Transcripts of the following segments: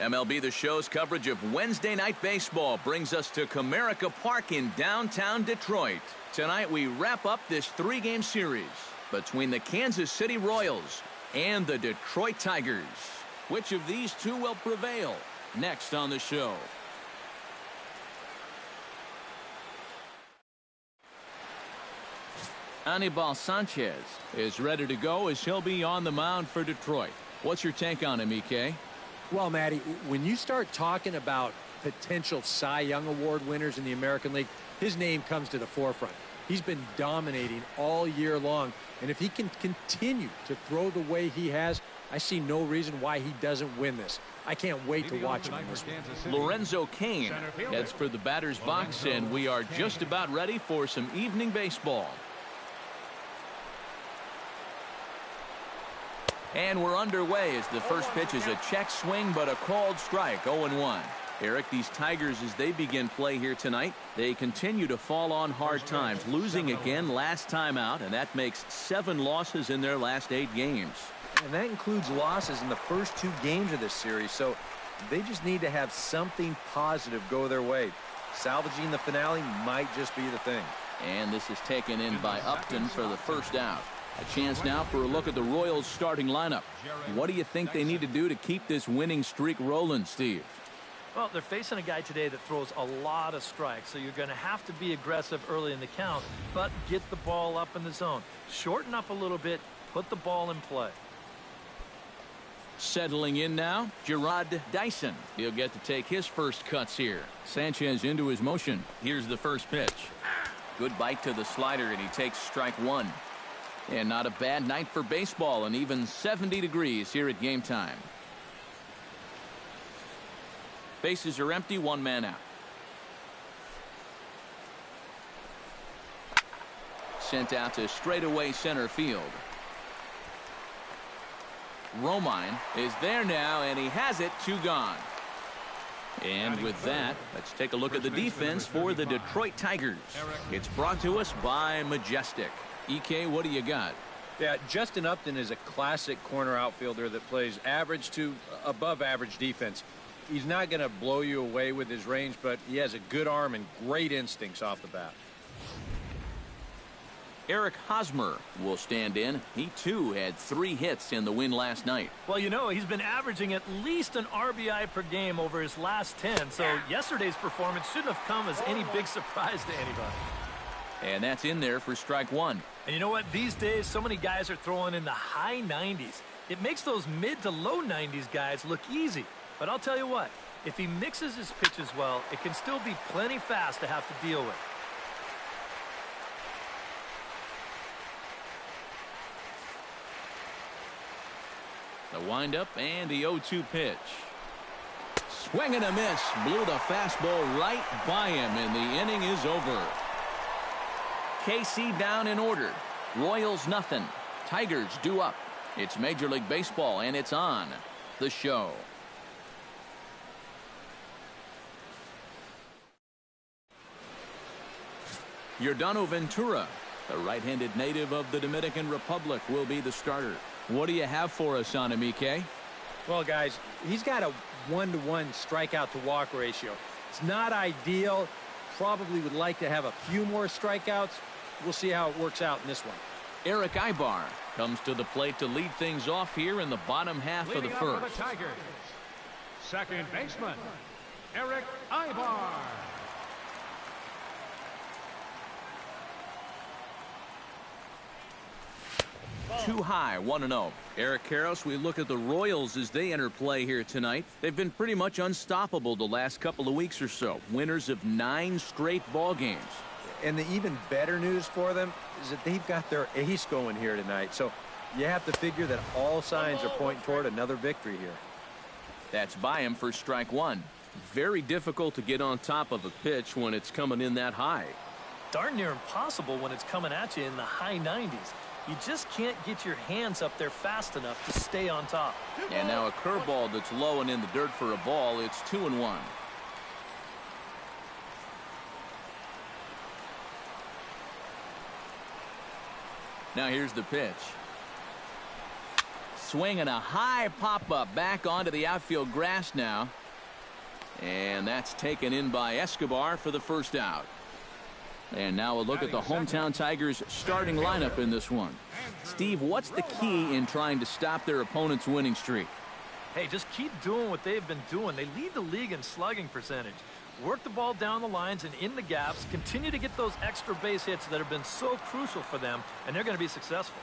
MLB The Show's coverage of Wednesday Night Baseball brings us to Comerica Park in downtown Detroit. Tonight we wrap up this three-game series between the Kansas City Royals and the Detroit Tigers. Which of these two will prevail? Next on the show. Anibal Sanchez is ready to go as he'll be on the mound for Detroit. What's your take on him, EK? Well, Matty, when you start talking about potential Cy Young Award winners in the American League, his name comes to the forefront. He's been dominating all year long, and if he can continue to throw the way he has, I see no reason why he doesn't win this. I can't wait to watch him in this one. Lorenzo Cain heads for the batter's box, and we are just about ready for some evening baseball. And we're underway as the first pitch is a check swing, but a called strike, 0-1. Eric, these Tigers, as they begin play here tonight, they continue to fall on hard times, losing again last time out, and that makes 7 losses in their last 8 games. And that includes losses in the first 2 games of this series, so they just need to have something positive go their way. Salvaging the finale might just be the thing. And this is taken in by Upton for the first out. A chance now for a look at the Royals starting lineup. What do you think they need to do to keep this winning streak rolling, Steve? Well, they're facing a guy today that throws a lot of strikes, so you're going to have to be aggressive early in the count, but get the ball up in the zone. Shorten up a little bit, put the ball in play. Settling in now, Jarrod Dyson. He'll get to take his first cuts here. Sanchez into his motion. Here's the first pitch. Good bite to the slider, and he takes strike 1. And not a bad night for baseball, and even 70 degrees here at game time. Bases are empty, 1 man out. Sent out to straightaway center field. Romine is there now, and he has it, 2 gone. And with that, let's take a look at the defense for the Detroit Tigers. It's brought to us by Majestic. EK, what do you got? Yeah, Justin Upton is a classic corner outfielder that plays average to above average defense. He's not going to blow you away with his range, but he has a good arm and great instincts off the bat. Eric Hosmer will stand in. He, too, had 3 hits in the win last night. Well, you know, he's been averaging at least an RBI per game over his last 10, so yesterday's performance shouldn't have come as any big surprise to anybody. And that's in there for strike 1. And you know what? These days, so many guys are throwing in the high 90s. It makes those mid to low 90s guys look easy. But I'll tell you what, if he mixes his pitches well, it can still be plenty fast to have to deal with. The windup and the 0-2 pitch. Swing and a miss. Blew the fastball right by him, and the inning is over. KC down in order. Royals nothing. Tigers due up. It's Major League Baseball, and it's on the show. Yordano Ventura, the right-handed native of the Dominican Republic, will be the starter. What do you have for us on him, EK? Well, guys, he's got a 1-to-1 strikeout to walk ratio. It's not ideal. Probably would like to have a few more strikeouts. We'll see how it works out in this one. Erick Aybar comes to the plate to lead things off here in the bottom half of the first. For the Tigers, second baseman, Erick Aybar. Too high, 1-0. Eric Karros, we look at the Royals as they enter play here tonight. They've been pretty much unstoppable the last couple of weeks or so. Winners of 9 straight ball games. And the even better news for them is that they've got their ace going here tonight. So you have to figure that all signs are pointing toward another victory here. That's by him for strike 1. Very difficult to get on top of a pitch when it's coming in that high. Darn near impossible when it's coming at you in the high 90s. You just can't get your hands up there fast enough to stay on top. And now a curveball that's low and in the dirt for a ball. It's 2-1. Now here's the pitch. swing and a high pop-up back onto the outfield grass now. And that's taken in by Escobar for the first out. And now a look at the hometown Tigers starting lineup in this one. Steve, what's the key in trying to stop their opponent's winning streak? Hey, just keep doing what they've been doing. They lead the league in slugging percentage. Work the ball down the lines and in the gaps. Continue to get those extra base hits that have been so crucial for them, and they're going to be successful.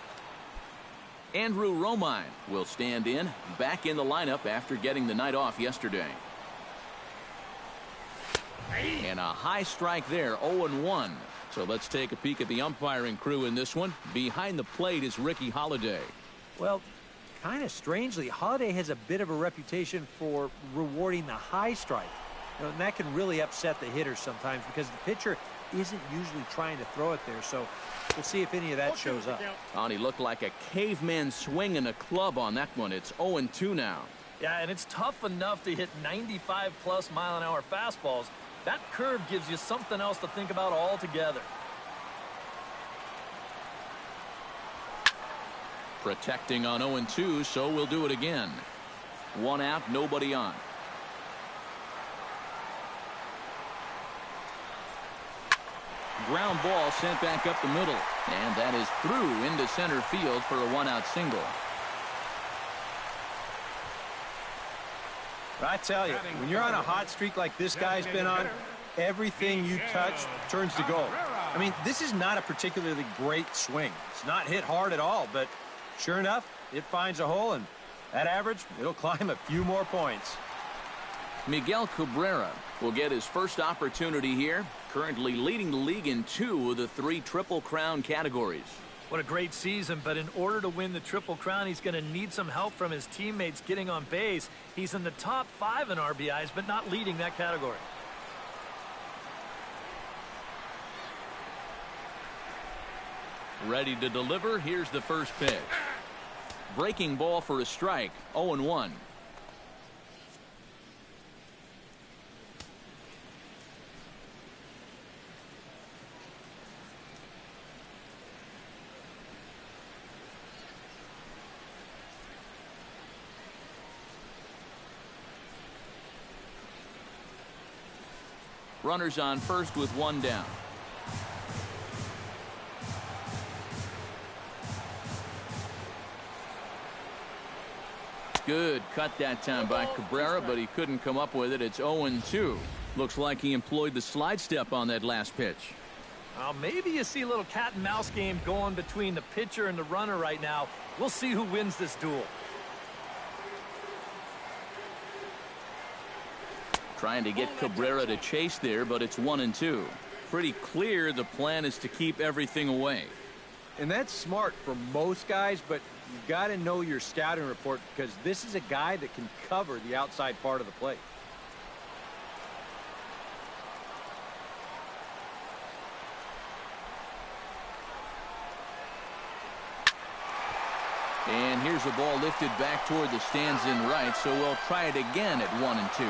Andrew Romine will stand in, back in the lineup after getting the night off yesterday. And a high strike there, 0-1. So let's take a peek at the umpiring crew in this one. Behind the plate is Ricky Holiday. Well, kind of strangely, Holiday has a bit of a reputation for rewarding the high strike. And that can really upset the hitter sometimes because the pitcher isn't usually trying to throw it there. So we'll see if any of that shows up. And he looked like a caveman swinging a club on that one. It's 0-2 now. Yeah, and it's tough enough to hit 95-plus mile-an-hour fastballs. That curve gives you something else to think about altogether. Protecting on 0-2, so we'll do it again. One out, nobody on. Ground ball sent back up the middle, and that is through into center field for a one-out single. I tell you, when you're on a hot streak like this guy's been on, everything you touch turns to gold. I mean, this is not a particularly great swing. It's not hit hard at all, but sure enough, it finds a hole, and at average, it'll climb a few more points. Miguel Cabrera will get his first opportunity here, currently leading the league in 2 of the 3 Triple Crown categories. What a great season, but in order to win the Triple Crown, he's going to need some help from his teammates getting on base. He's in the top 5 in RBIs, but not leading that category. Ready to deliver. Here's the first pitch. Breaking ball for a strike. 0-1. Runners on first with one down. Good cut that time by Cabrera, but he couldn't come up with it. It's 0-2. Looks like he employed the slide step on that last pitch. Maybe you see a little cat and mouse game going between the pitcher and the runner right now. We'll see who wins this duel. Trying to get Cabrera to chase there, but it's 1-2. Pretty clear the plan is to keep everything away. And that's smart for most guys, but you've got to know your scouting report because this is a guy that can cover the outside part of the plate. And here's a ball lifted back toward the stands in right, so we'll try it again at 1-2.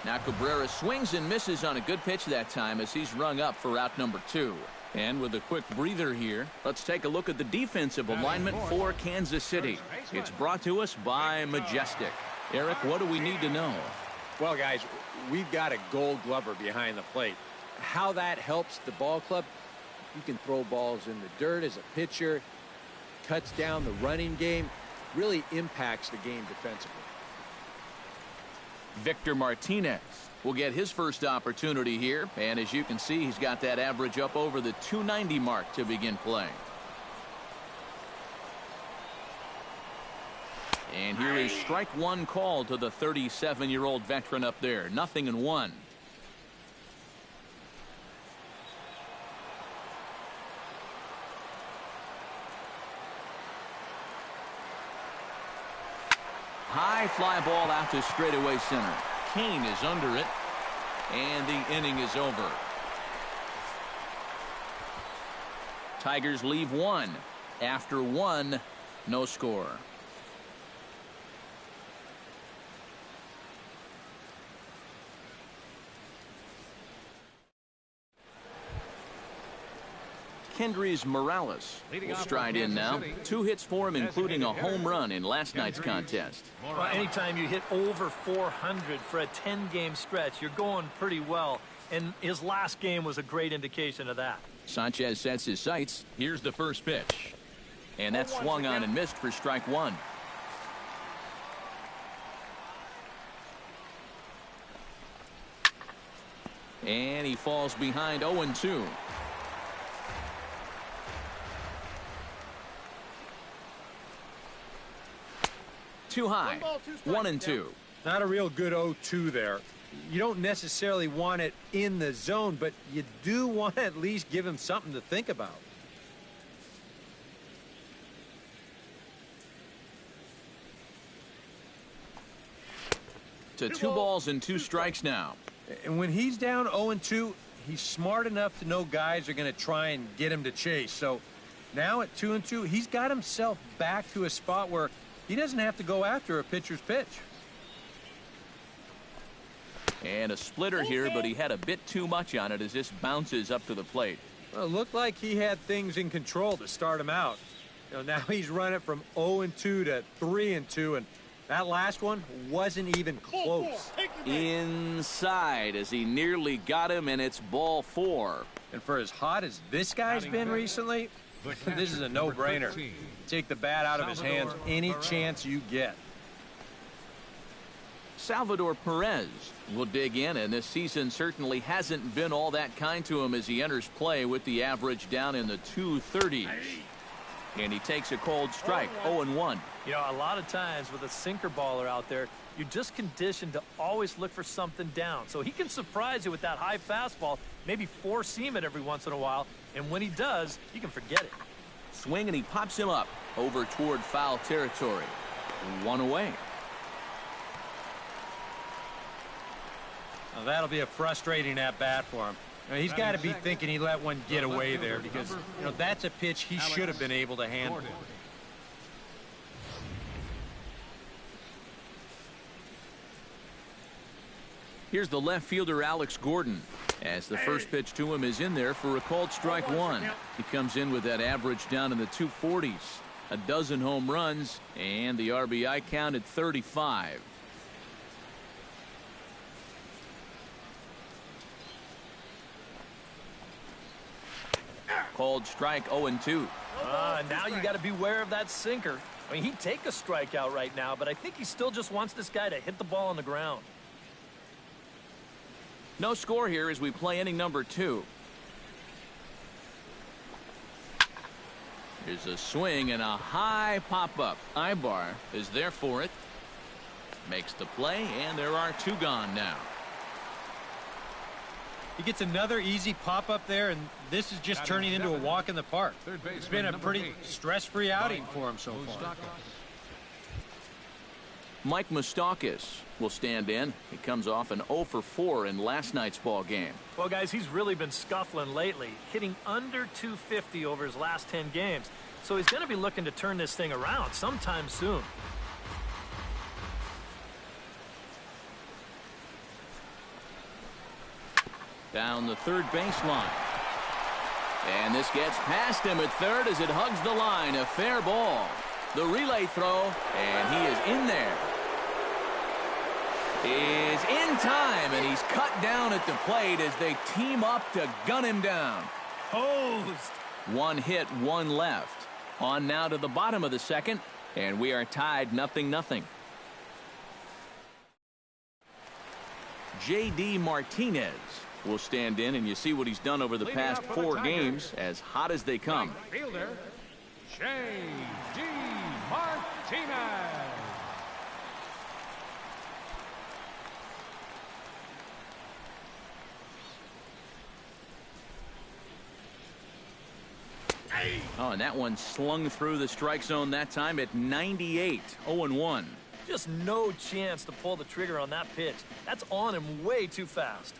Now Cabrera swings and misses on a good pitch that time as he's rung up for out number 2. And with a quick breather here, let's take a look at the defensive alignment for Kansas City. It's brought to us by Majestic. Eric, what do we need to know? Well, guys, we've got a gold glover behind the plate. How that helps the ball club, you can throw balls in the dirt as a pitcher, cuts down the running game, really impacts the game defensively. Victor Martinez will get his first opportunity here, and as you can see, he's got that average up over the 290 mark to begin play. And here is strike one called to the 37-year-old veteran up there. 0-1. High fly ball out to straightaway center. Cain is under it, and the inning is over. Tigers leave one. After one, no score. Kendrys Morales will stride in now. 2 hits for him, including a home run in last night's contest. Well, anytime you hit over 400 for a 10-game stretch, you're going pretty well. And his last game was a great indication of that. Sanchez sets his sights. Here's the first pitch. And that's swung on and missed for strike 1. And he falls behind 0-2. Too high. 1-2. Not a real good 0-2 there. You don't necessarily want it in the zone, but you do want to at least give him something to think about. To 2 balls and 2 strikes now. And when he's down 0-2, he's smart enough to know guys are going to try and get him to chase. So now at 2-2, he's got himself back to a spot where he doesn't have to go after a pitcher's pitch. And a splitter here, but he had a bit too much on it as this bounces up to the plate. Well, it looked like he had things in control to start him out. Now he's running from 0-2 to 3-2, and that last one wasn't even close. Inside as he nearly got him, and it's ball 4. And for as hot as this guy's been recently, this is a no-brainer. Take the bat out of his hands any chance you get. Salvador Perez will dig in, and this season certainly hasn't been all that kind to him as he enters play with the average down in the 230s. And he takes a cold strike, 0-1. You know, a lot of times with a sinker baller out there, you're just conditioned to always look for something down. So he can surprise you with that high fastball, maybe four-seam it every once in a while, and when he does, you can forget it. Swing, and he pops him up over toward foul territory. 1 away. Now that'll be a frustrating at-bat for him. He's got to be thinking he let one get away there because, that's a pitch he should have been able to handle. Here's the left fielder, Alex Gordon, as the first pitch to him is in there for a called strike 1. He comes in with that average down in the 240s. A dozen home runs, and the RBI count at 35. Called strike 0-2. Now you got to beware of that sinker. I mean, he'd take a strikeout right now, but I think he still just wants this guy to hit the ball on the ground. No score here as we play inning number 2. Here's a swing and a high pop-up. Aybar is there for it. Makes the play, and there are 2 gone now. He gets another easy pop-up there, and this is just turning into a walk in the park. It's been a pretty stress-free outing for him so far. Mike Moustakas will stand in. He comes off an 0-for-4 in last night's ball game. Well, guys, he's really been scuffling lately, hitting under 250 over his last 10 games. So he's going to be looking to turn this thing around sometime soon. Down the third baseline. And this gets past him at third as it hugs the line. A fair ball. The relay throw, and he is in there. Is in time, and he's cut down at the plate as they team up to gun him down. Hosed. 1 hit, 1 left. On now to the bottom of the second, and we are tied 0-0. J.D. Martinez will stand in, and you see what he's done over the past 4 games, as hot as they come. Fielder, J.D. Martinez. Oh, and that one slung through the strike zone that time at 98, 0-1. Just no chance to pull the trigger on that pitch. That's on him way too fast.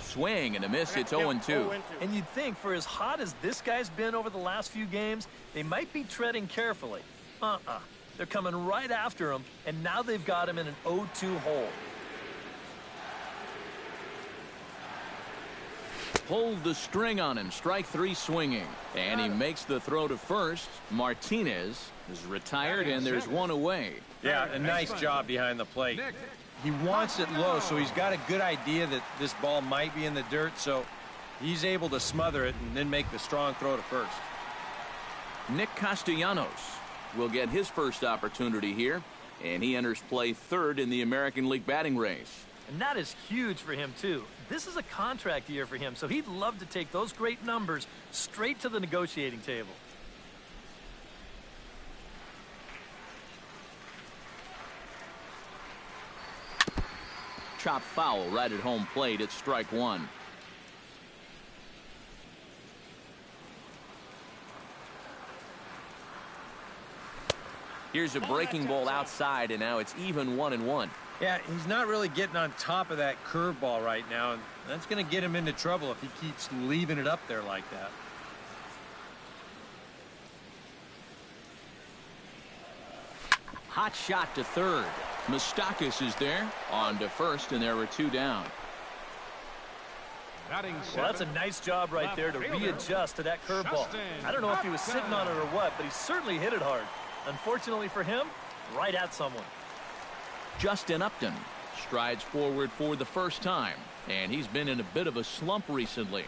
Swing and a miss. It's 0-2. And you'd think for as hot as this guy's been over the last few games, they might be treading carefully. They're coming right after him, and now they've got him in an 0-2 hole. Pulled the string on him. Strike 3 swinging. And he makes the throw to first. Martinez is retired, and there's one away. Yeah, a nice job behind the plate. He wants it low, so he's got a good idea that this ball might be in the dirt, so he's able to smother it and then make the strong throw to first. Nick Castellanos will get his first opportunity here, and he enters play third in the American League batting race. And that is huge for him, too. This is a contract year for him, so he'd love to take those great numbers straight to the negotiating table. Chop foul right at home plate. It's strike 1. Here's a breaking ball outside, and now it's even 1-1. Yeah, he's not really getting on top of that curveball right now, and that's going to get him into trouble if he keeps leaving it up there like that. Hot shot to third. Moustakas is there. On to first, and there were 2 down. Batting Well, that's a nice job right there to readjust to that curveball. I don't know if he was sitting on it or what, but he certainly hit it hard. Unfortunately for him, right at someone. Justin Upton strides forward for the first time, and he's been in a bit of a slump recently.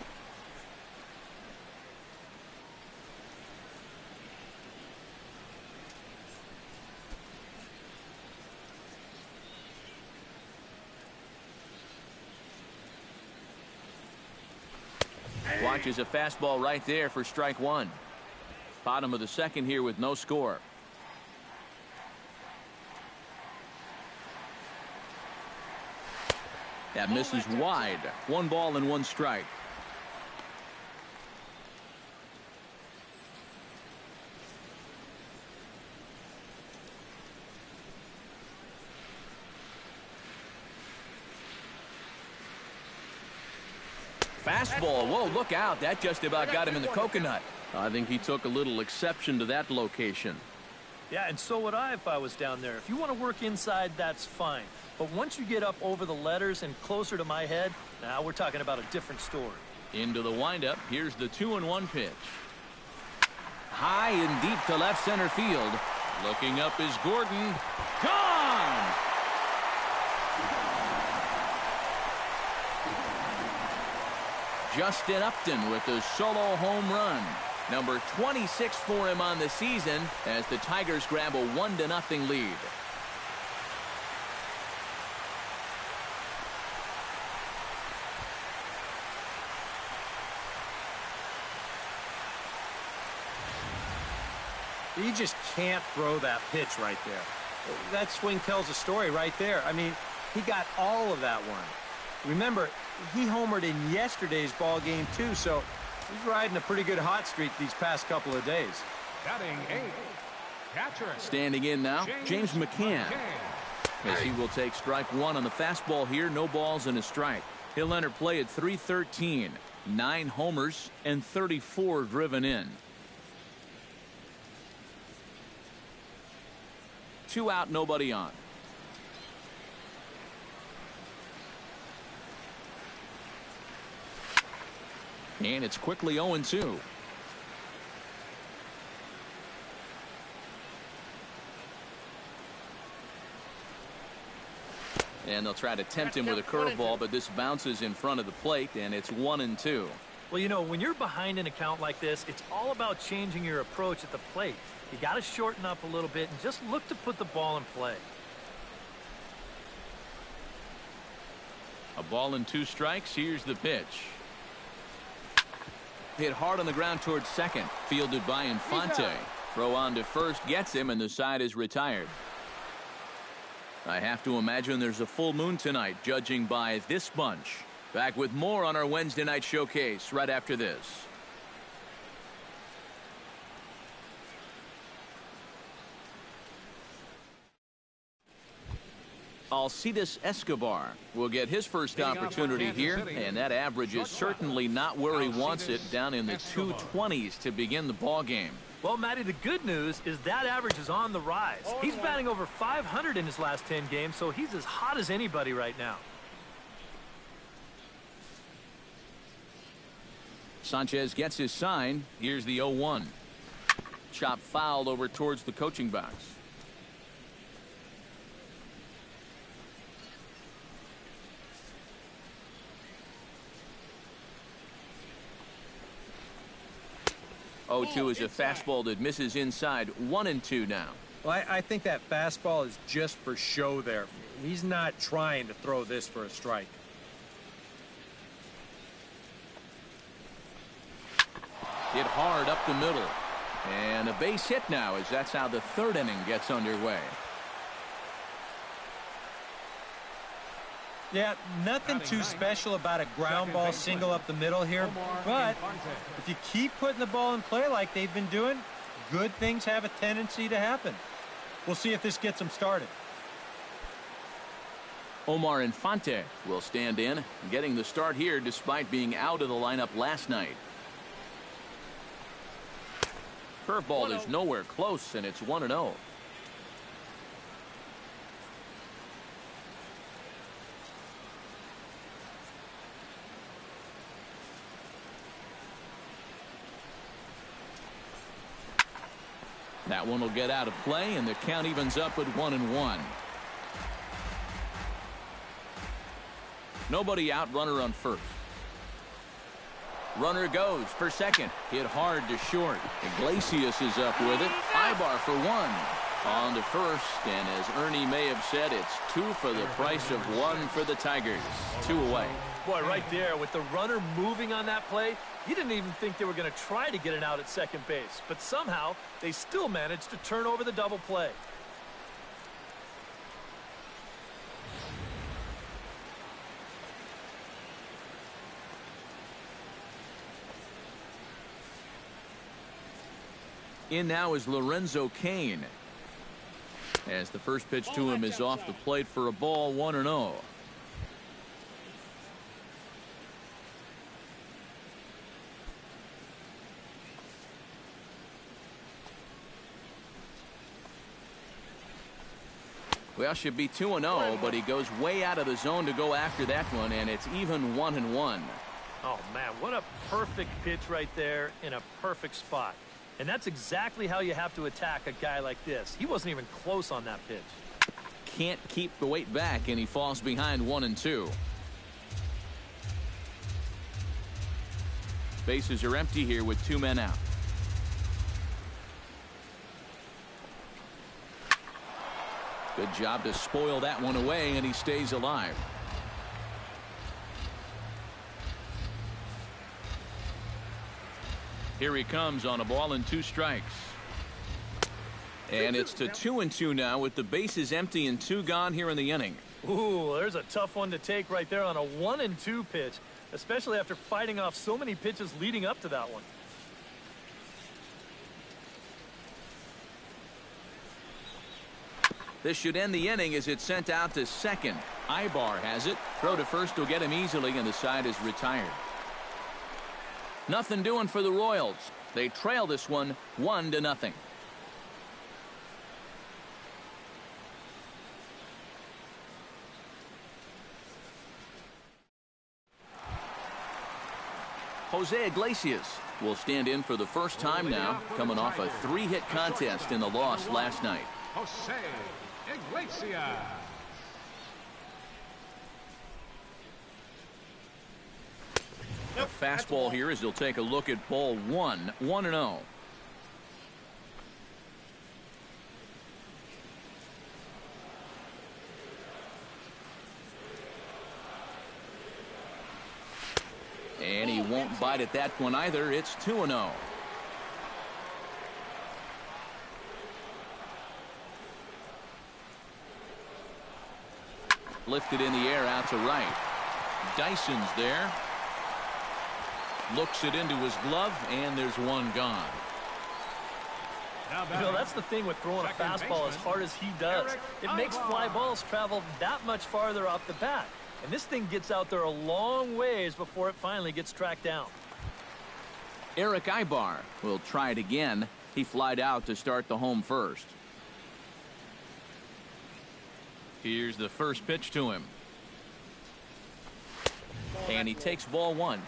Watches a fastball right there for strike 1. Bottom of the second here with no score. That misses wide. 1 ball and 1 strike. Fastball. Whoa, look out. That just about got him in the coconut. I think he took a little exception to that location. Yeah, and so would I if I was down there. If you want to work inside, that's fine. But once you get up over the letters and closer to my head, now we're talking about a different story. Into the windup. Here's the 2-1 pitch. High and deep to left center field. Looking up is Gordon. Gone! Justin Upton with a solo home run. Number 26 for him on the season as the Tigers grab a 1-0 lead. You just can't throw that pitch right there. That swing tells a story right there. I mean, he got all of that one. Remember, he homered in yesterday's ball game too, so he's riding a pretty good hot streak these past couple of days. Batting 8. Catcher. Standing in now, James McCann. As he will take strike 1 on the fastball here. No balls and a strike. He'll enter play at .313. 9 homers and 34 driven in. 2 out, nobody on. And it's quickly 0-2. And they'll try to tempt him with a curveball, but this bounces in front of the plate, and it's 1-2. Well, you know, when you're behind an account like this, it's all about changing your approach at the plate. You got to shorten up a little bit and just look to put the ball in play. A ball and 2 strikes. Here's the pitch. Hit hard on the ground towards second. Fielded by Infante. Throw on to first gets him, and the side is retired. I have to imagine there's a full moon tonight, judging by this bunch. Back with more on our Wednesday night showcase right after this. Alcides Escobar will get his first opportunity here, and that average is certainly not where he wants it, down in the 220s to begin the ball game. Well, Matty, the good news is that average is on the rise. He's batting over 500 in his last 10 games, so he's as hot as anybody right now. Sanchez gets his sign. Here's the 0-1. Chop fouled over towards the coaching box. Oh, is a fastball that misses inside. 1-2 now. Well, I think that fastball is just for show there. He's not trying to throw this for a strike. Hit hard up the middle. And a base hit now, as that's how the third inning gets underway. Yeah, nothing too special about a ground ball single up the middle here, but if you keep putting the ball in play like they've been doing, good things have a tendency to happen. We'll see if this gets them started. Omar Infante will stand in, getting the start here despite being out of the lineup last night. Curveball is nowhere close, and it's 1-0. That one will get out of play, and the count evens up at 1-1. Nobody out, runner on first. Runner goes for second. Hit hard to short. Iglesias is up with it. Aybar for one. On to first, and as Ernie may have said, it's 2 for the price of 1 for the Tigers. 2 away. Boy, right there, with the runner moving on that play, you didn't even think they were going to try to get it out at second base. But somehow, they still managed to turn over the double play. In now is Lorenzo Cain, as the first pitch to him is off the plate for a ball. 1-0. Well, should be 2-0, but he goes way out of the zone to go after that one, and it's even 1-1. Oh, man, what a perfect pitch right there in a perfect spot. And that's exactly how you have to attack a guy like this. He wasn't even close on that pitch. Can't keep the weight back, and he falls behind 1-2. Bases are empty here with 2 men out. Good job to spoil that one away, and he stays alive. Here he comes on a ball and 2 strikes. And it's to 2-2 now with the bases empty and 2 gone here in the inning. Ooh, there's a tough one to take right there on a 1-2 pitch, especially after fighting off so many pitches leading up to that one. This should end the inning as it's sent out to second. Aybar has it. Throw to first will get him easily, and the side is retired. Nothing doing for the Royals. They trail this one 1-0. Jose Iglesias will stand in for the first time now, coming off a 3-hit contest in the loss last night. Jose Iglesias. A fastball here as he'll take a look at ball 1. 1-0. And he won't bite at that one either. It's 2-0. Lifted in the air out to right. Dyson's there. Looks it into his glove, and there's one gone. You know, that's the thing with throwing a fastball as hard as he does. It makes fly balls travel that much farther off the bat. And this thing gets out there a long ways before it finally gets tracked down. Erick Aybar will try it again. He flied out to start the home first. Here's the first pitch to him. And he takes ball one.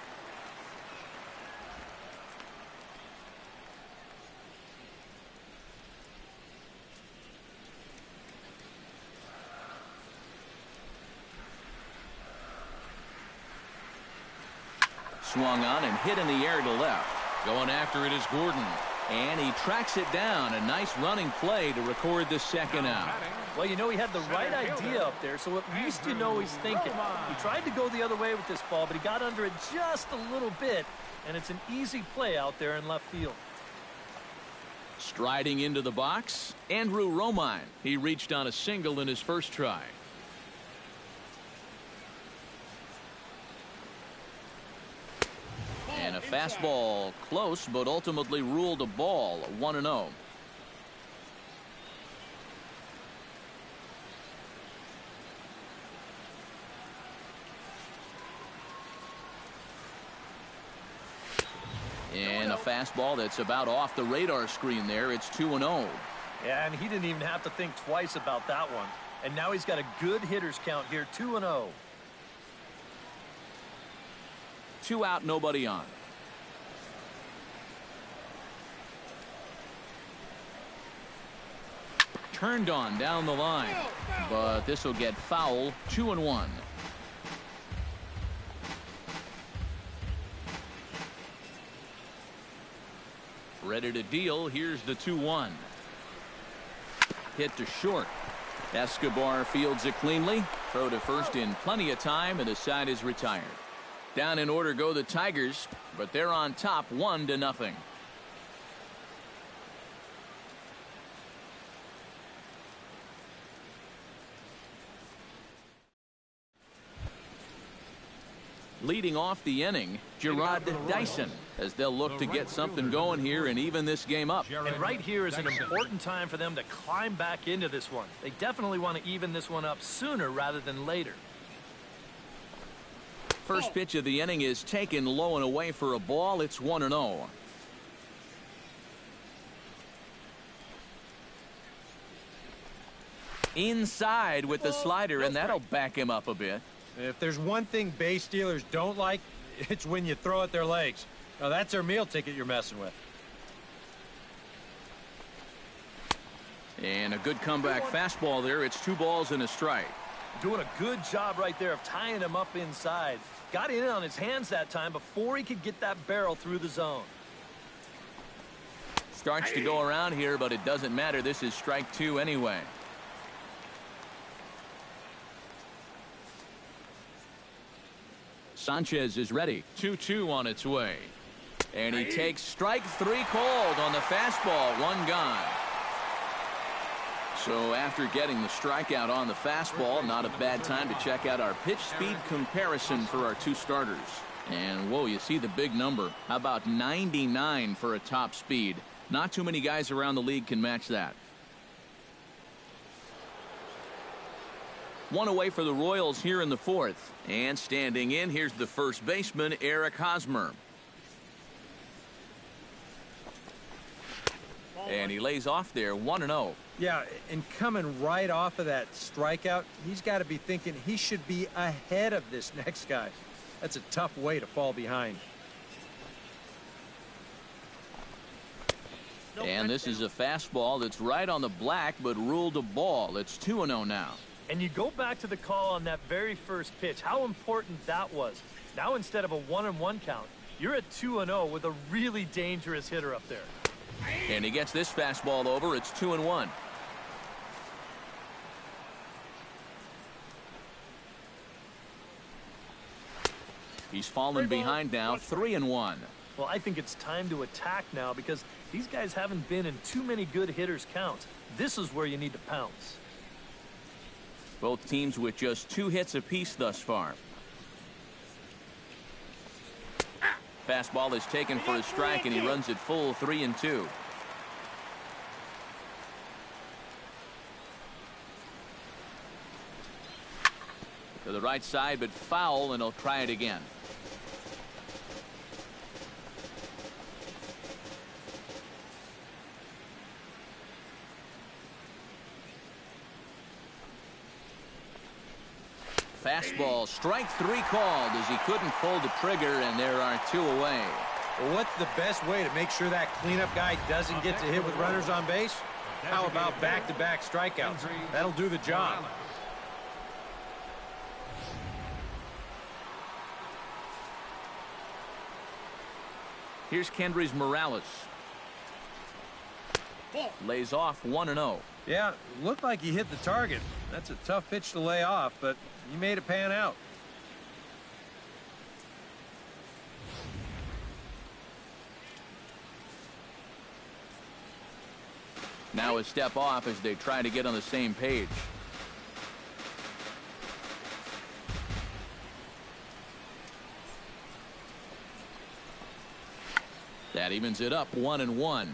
Swung on and hit in the air to left. Going after it is Gordon. And he tracks it down. A nice running play to record the second out. Well, you know, he had the right idea up there, so at least you know he's thinking. He tried to go the other way with this ball, but he got under it just a little bit, and it's an easy play out there in left field. Striding into the box, Andrew Romine. He reached on a single in his first try. And a fastball close, but ultimately ruled a ball. 1-0. And a fastball that's about off the radar screen there. It's 2-0. Yeah, and he didn't even have to think twice about that one. And now he's got a good hitters count here, 2-0. 2 out, nobody on. Turned on down the line, but this will get foul. 2-1. Ready to deal. Here's the 2-1. Hit to short. Escobar fields it cleanly. Throw to first in plenty of time, and the side is retired. Down in order go the Tigers, but they're on top 1-0. Leading off the inning, Jarrod Dyson, as they'll look to get something going here and even this game up. And right here is an important time for them to climb back into this one. They definitely want to even this one up sooner rather than later. First pitch of the inning is taken low and away for a ball. It's 1-0. Inside with the slider, and that'll back him up a bit. If there's one thing base stealers don't like, it's when you throw at their legs. Now that's their meal ticket you're messing with. And a good comeback fastball there. It's 2 balls and a strike. Doing a good job right there of tying him up inside. Got in on his hands that time before he could get that barrel through the zone. Starts to go around here, but it doesn't matter. This is strike 2 anyway. Sanchez is ready. 2-2 on its way. And he takes strike 3 called on the fastball. 1 gone. So after getting the strikeout on the fastball, not a bad time to check out our pitch speed comparison for our 2 starters. And whoa, you see the big number. How about 99 for a top speed? Not too many guys around the league can match that. 1 away for the Royals here in the 4th. And standing in, here's the first baseman, Erick Hosmer. And he lays off there, 1-0. Yeah, and coming right off of that strikeout, he's got to be thinking he should be ahead of this next guy. That's a tough way to fall behind. And this is a fastball that's right on the black, but ruled a ball. It's 2-0 now. And you go back to the call on that very first pitch, how important that was. Now instead of a 1-1 count, you're at 2-0 with a really dangerous hitter up there. And he gets this fastball over. It's 2-1. He's fallen behind now, 3-1. Well, I think it's time to attack now because these guys haven't been in too many good hitters counts. This is where you need to pounce. Both teams with just 2 hits apiece thus far. Fastball is taken for a strike, and he runs it full 3-2. To the right side, but foul, and he'll try it again. fastball, strike 3 called as he couldn't pull the trigger, and there are 2 away. Well, what's the best way to make sure that cleanup guy doesn't get to hit with runners on base? How about back-to-back strikeouts? That'll do the job. Here's Kendrys Morales. Lays off 1-0. Yeah, looked like he hit the target. That's a tough pitch to lay off, but he made it pan out. Now a step off as they try to get on the same page. That evens it up 1-1.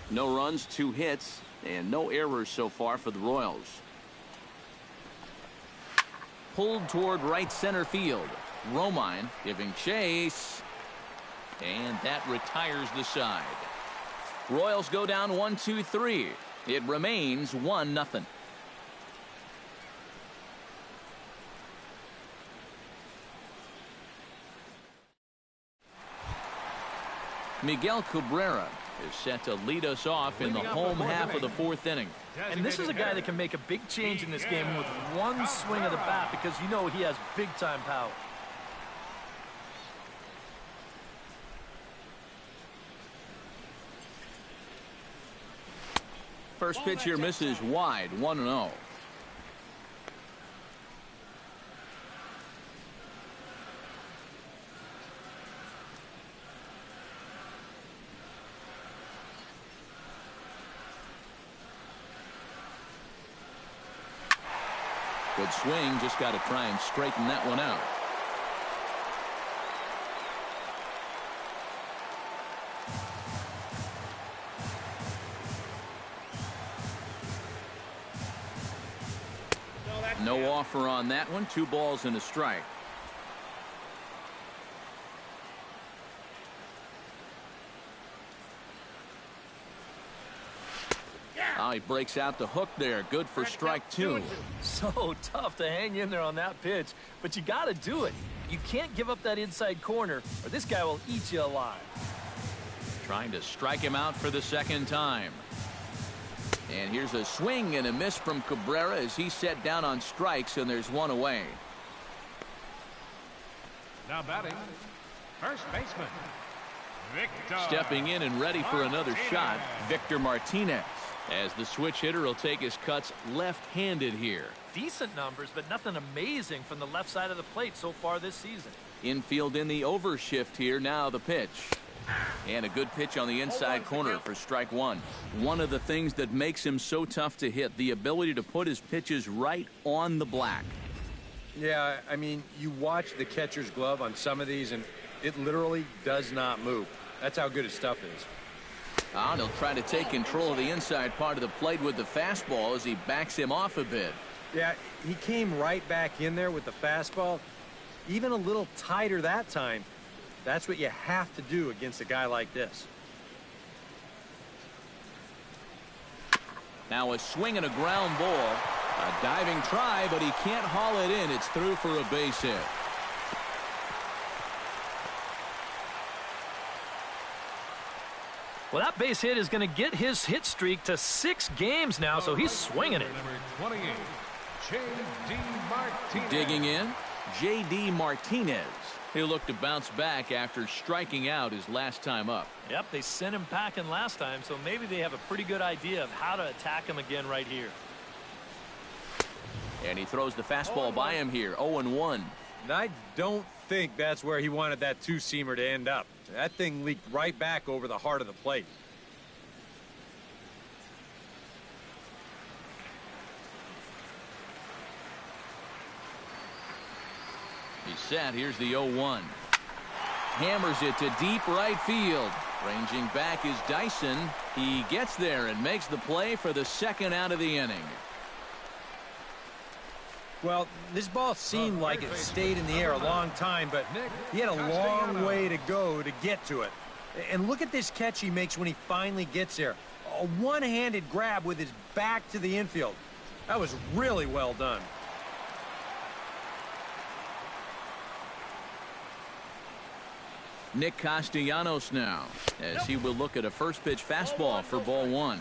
No runs, 2 hits, and no errors so far for the Royals. Pulled toward right center field. Romine giving chase. And that retires the side. Royals go down 1-2-3. It remains 1-0. Miguel Cabrera is set to lead us off in the home half of the 4th inning. And this is a guy that can make a big change in this game with one swing of the bat, because you know he has big-time power. First pitch here misses wide, 1-0. Good swing, just got to try and straighten that one out. No offer on that one. 2 balls and a strike. Oh, he breaks out the hook there. Good for strike 2. So tough to hang in there on that pitch, but you got to do it. You can't give up that inside corner, or this guy will eat you alive. Trying to strike him out for the 2nd time. And here's a swing and a miss from Cabrera as he's set down on strikes, and there's 1 away. Now batting, first baseman, Victor. Stepping in and ready for another shot, Victor Martinez. As the switch hitter will take his cuts left-handed here. Decent numbers, but nothing amazing from the left side of the plate so far this season. Infield in the overshift here. Now the pitch. And a good pitch on the inside corner for strike 1. One of the things that makes him so tough to hit, the ability to put his pitches right on the black. Yeah, I mean, you watch the catcher's glove on some of these, and it literally does not move. That's how good his stuff is. And he'll try to take control of the inside part of the plate with the fastball as he backs him off a bit. Yeah, he came right back in there with the fastball, even a little tighter that time. That's what you have to do against a guy like this. Now a swing and a ground ball. A diving try, but he can't haul it in. It's through for a base hit. Well, that base hit is going to get his hit streak to 6 games now, so he's swinging it. Number 28, J.D. Martinez. Digging in, J.D. Martinez. He'll look to bounce back after striking out his last time up. Yep, they sent him packing last time, so maybe they have a pretty good idea of how to attack him again right here. And he throws the fastball by him here, 0-1. And I don't think that's where he wanted that 2-seamer to end up. That thing leaked right back over the heart of the plate. He's set. Here's the 0-1. Hammers it to deep right field. Ranging back is Dyson. He gets there and makes the play for the 2nd out of the inning. Well, this ball seemed like it stayed in the air a long time, but he had a long way to go to get to it. And look at this catch he makes when he finally gets there. a one-handed grab with his back to the infield. That was really well done. Nick Castellanos now, as he will look at a first pitch fastball for ball one.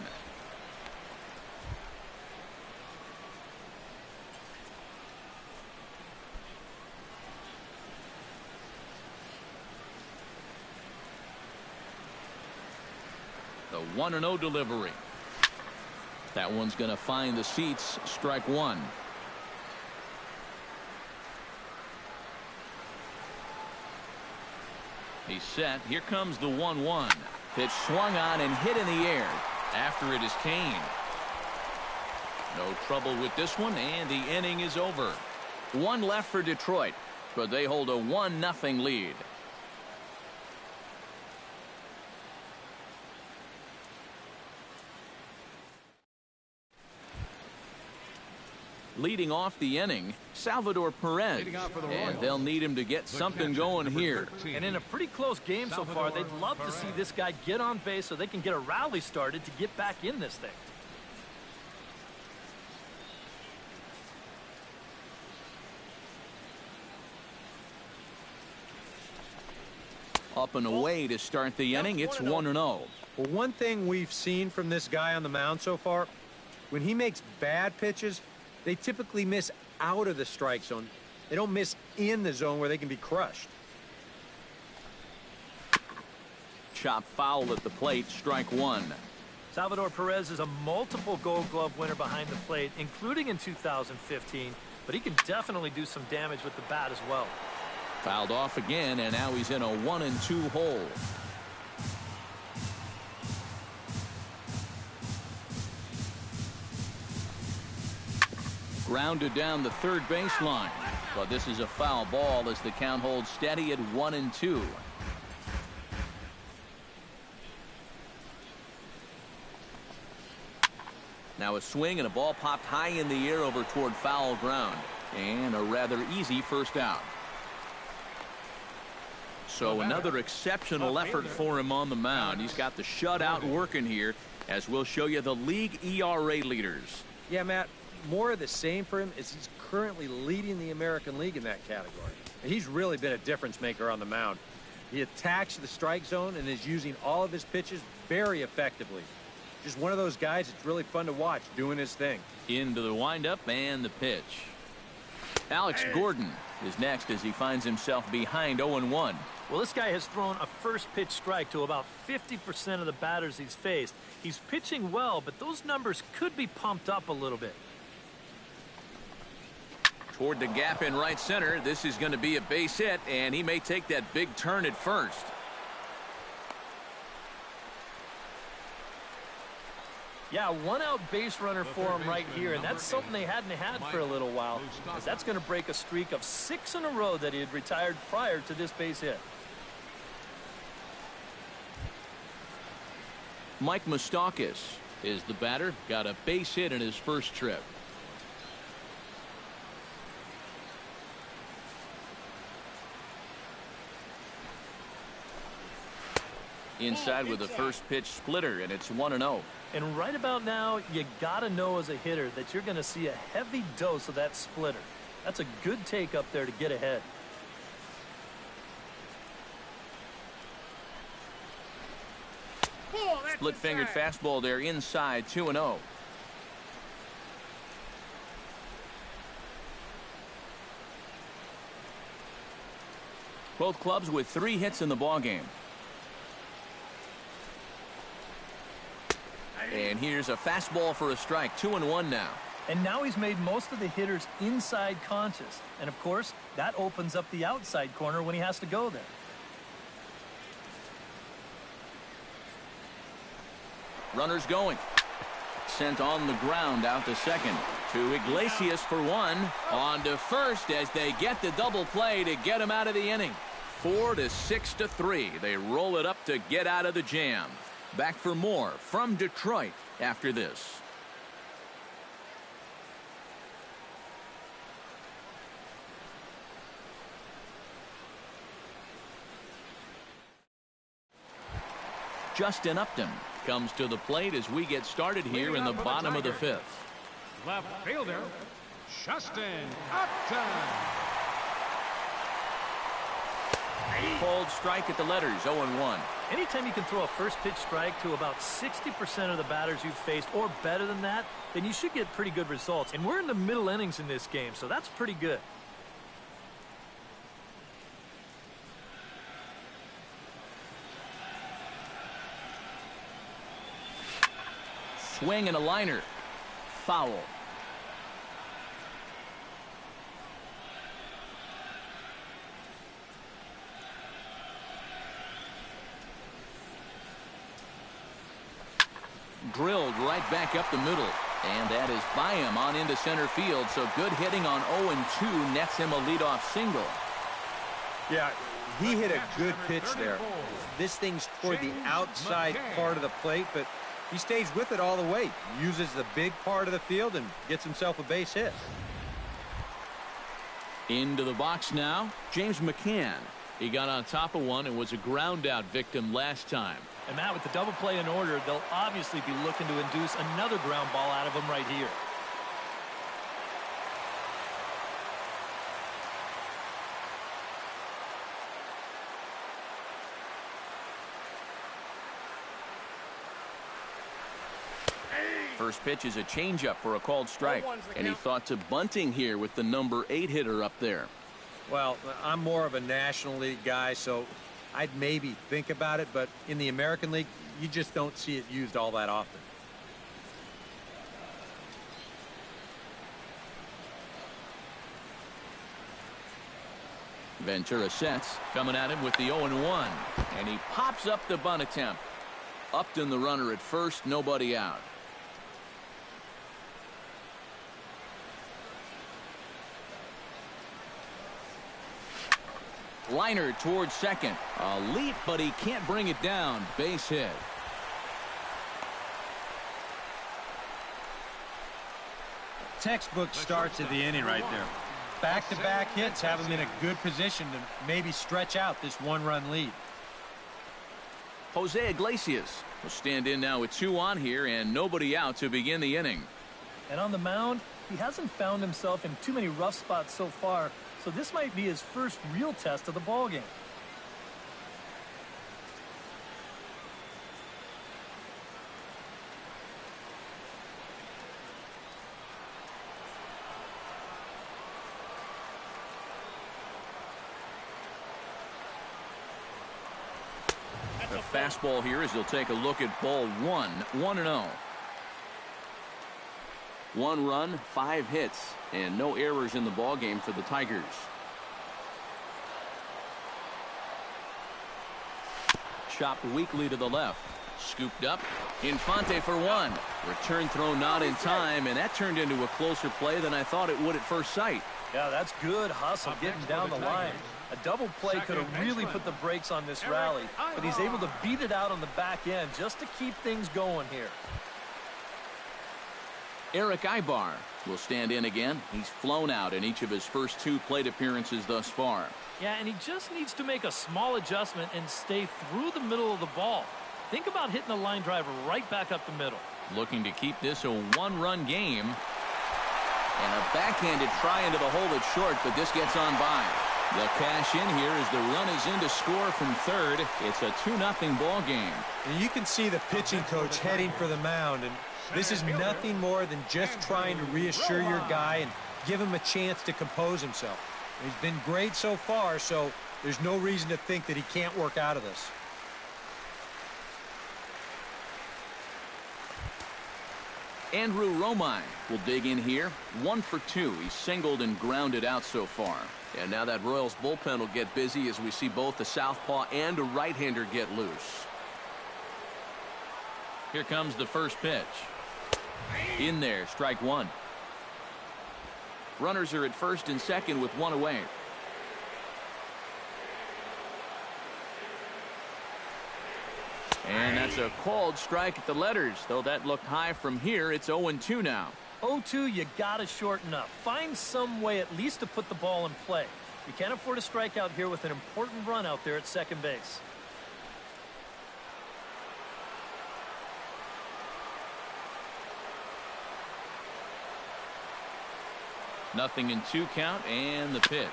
The 1-0 delivery. That one's going to find the seats. Strike one. He's set. Here comes the 1-1. Pitch swung on and hit in the air. After it is Cain. No trouble with this one, and the inning is over. One left for Detroit, but they hold a 1-0 lead. Leading off the inning, Salvador Perez, and they'll need him to get something going here. And in a pretty close game so far, they'd love to see this guy get on base so they can get a rally started to get back in this thing. Up and away to start the inning. It's 1-0. Well, one thing we've seen from this guy on the mound so far, when he makes bad pitches, they typically miss out of the strike zone. They don't miss in the zone where they can be crushed. Chop foul at the plate. Strike one. Salvador Perez is a multiple Gold Glove winner behind the plate, including in 2015, but he can definitely do some damage with the bat as well. Fouled off again, and now he's in a 1-2 hole. Grounded down the third baseline, but this is a foul ball as the count holds steady at 1-2. Now a swing and a ball popped high in the air over toward foul ground, and a rather easy first out. So another exceptional effort for him on the mound. He's got the shutout working here, as we'll show you the league ERA leaders. Yeah, Matt, more of the same for him is he's currently leading the American League in that category. And he's really been a difference maker on the mound. He attacks the strike zone and is using all of his pitches very effectively. Just one of those guys that's really fun to watch doing his thing. Into the windup and the pitch. Alex Gordon is next as he finds himself behind 0-1. Well, this guy has thrown a first pitch strike to about 50% of the batters he's faced. He's pitching well, but those numbers could be pumped up a little bit. Toward the gap in right center. This is going to be a base hit, and he may take that big turn at first. Yeah, one-out base runner for him right here, and that's something they hadn't had for a little while, as that's going to break a streak of 6 in a row that he had retired prior to this base hit. Mike Moustakas is the batter. Got a base hit in his first trip. Inside with a first pitch splitter, and it's 1-0. And right about now, you got to know as a hitter that you're going to see a heavy dose of that splitter. That's a good take up there to get ahead. Split-fingered fastball there inside, 2-0. Both clubs with 3 hits in the ballgame. And here's a fastball for a strike. 2-1 now. And now he's made most of the hitters inside conscious. And of course, that opens up the outside corner when he has to go there. Runners going. Sent on the ground out to second. To Iglesias for one. On to first as they get the double play to get him out of the inning. 4-6-3. They roll it up to get out of the jam. Back for more from Detroit after this. Justin Upton comes to the plate as we get started here in the bottom of the fifth. Left fielder, Justin Upton. Called strike at the letters, 0-1. Anytime you can throw a first pitch strike to about 60% of the batters you've faced or better than that, then you should get pretty good results. And we're in the middle innings in this game, so that's pretty good. Swing and a liner. Foul. Drilled right back up the middle. And that is by him on into center field. So good hitting on 0-2 nets him a leadoff single. Yeah, he hit a good pitch there. This thing's toward the outside part of the plate, but he stays with it all the way. Uses the big part of the field and gets himself a base hit. Into the box now, James McCann. He got on top of one and was a ground out victim last time. And Matt, with the double play in order, they'll obviously be looking to induce another ground ball out of him right here. First pitch is a changeup for a called strike. And he thought to bunting here with the number 8 hitter up there. Well, I'm more of a National League guy, so I'd maybe think about it, but in the American League, you just don't see it used all that often. Ventura sets, coming at him with the 0-1. And he pops up the bunt attempt. Upton the runner at first, nobody out. Liner towards second. A leap, but he can't bring it down. Base hit. Textbook starts at the inning right there. Back-to-back hits have him in a good position to maybe stretch out this one-run lead. Jose Iglesias will stand in now with 2 on here and nobody out to begin the inning. And on the mound, he hasn't found himself in too many rough spots so far. So this might be his first real test of the ballgame. The fastball here as he'll take a look at ball 1, 1-0. 1 run, 5 hits, and no errors in the ballgame for the Tigers. Chopped weakly to the left. Scooped up. Infante for 1. Return throw not in time, and that turned into a closer play than I thought it would at first sight. Yeah, that's good hustle getting down the line. A double play could have really put the brakes on this rally, but he's able to beat it out on the back end just to keep things going here. Erick Aybar will stand in again. He's flown out in each of his first 2 plate appearances thus far. Yeah, and he just needs to make a small adjustment and stay through the middle of the ball. Think about hitting a line driver right back up the middle. Looking to keep this a 1-run game. And a backhanded try into the hole that's short, but this gets on by. The cash in here as the run is in to score from third. It's a 2-0 ball game. And you can see the pitching coach heading for the mound, and this is nothing more than just trying to reassure your guy and give him a chance to compose himself. He's been great so far, so there's no reason to think that he can't work out of this. Andrew Romine will dig in here. 1 for 2. He's singled and grounded out so far. And now that Royals bullpen will get busy as we see both the southpaw and a right-hander get loose. Here comes the first pitch. In there, strike 1. Runners are at first and second with 1 away. And that's a called strike at the letters, though that looked high from here. It's 0-2 now. 0-2, you got to shorten up. Find some way at least to put the ball in play. You can't afford a strikeout here with an important run out there at second base. 0-2 count, and the pitch.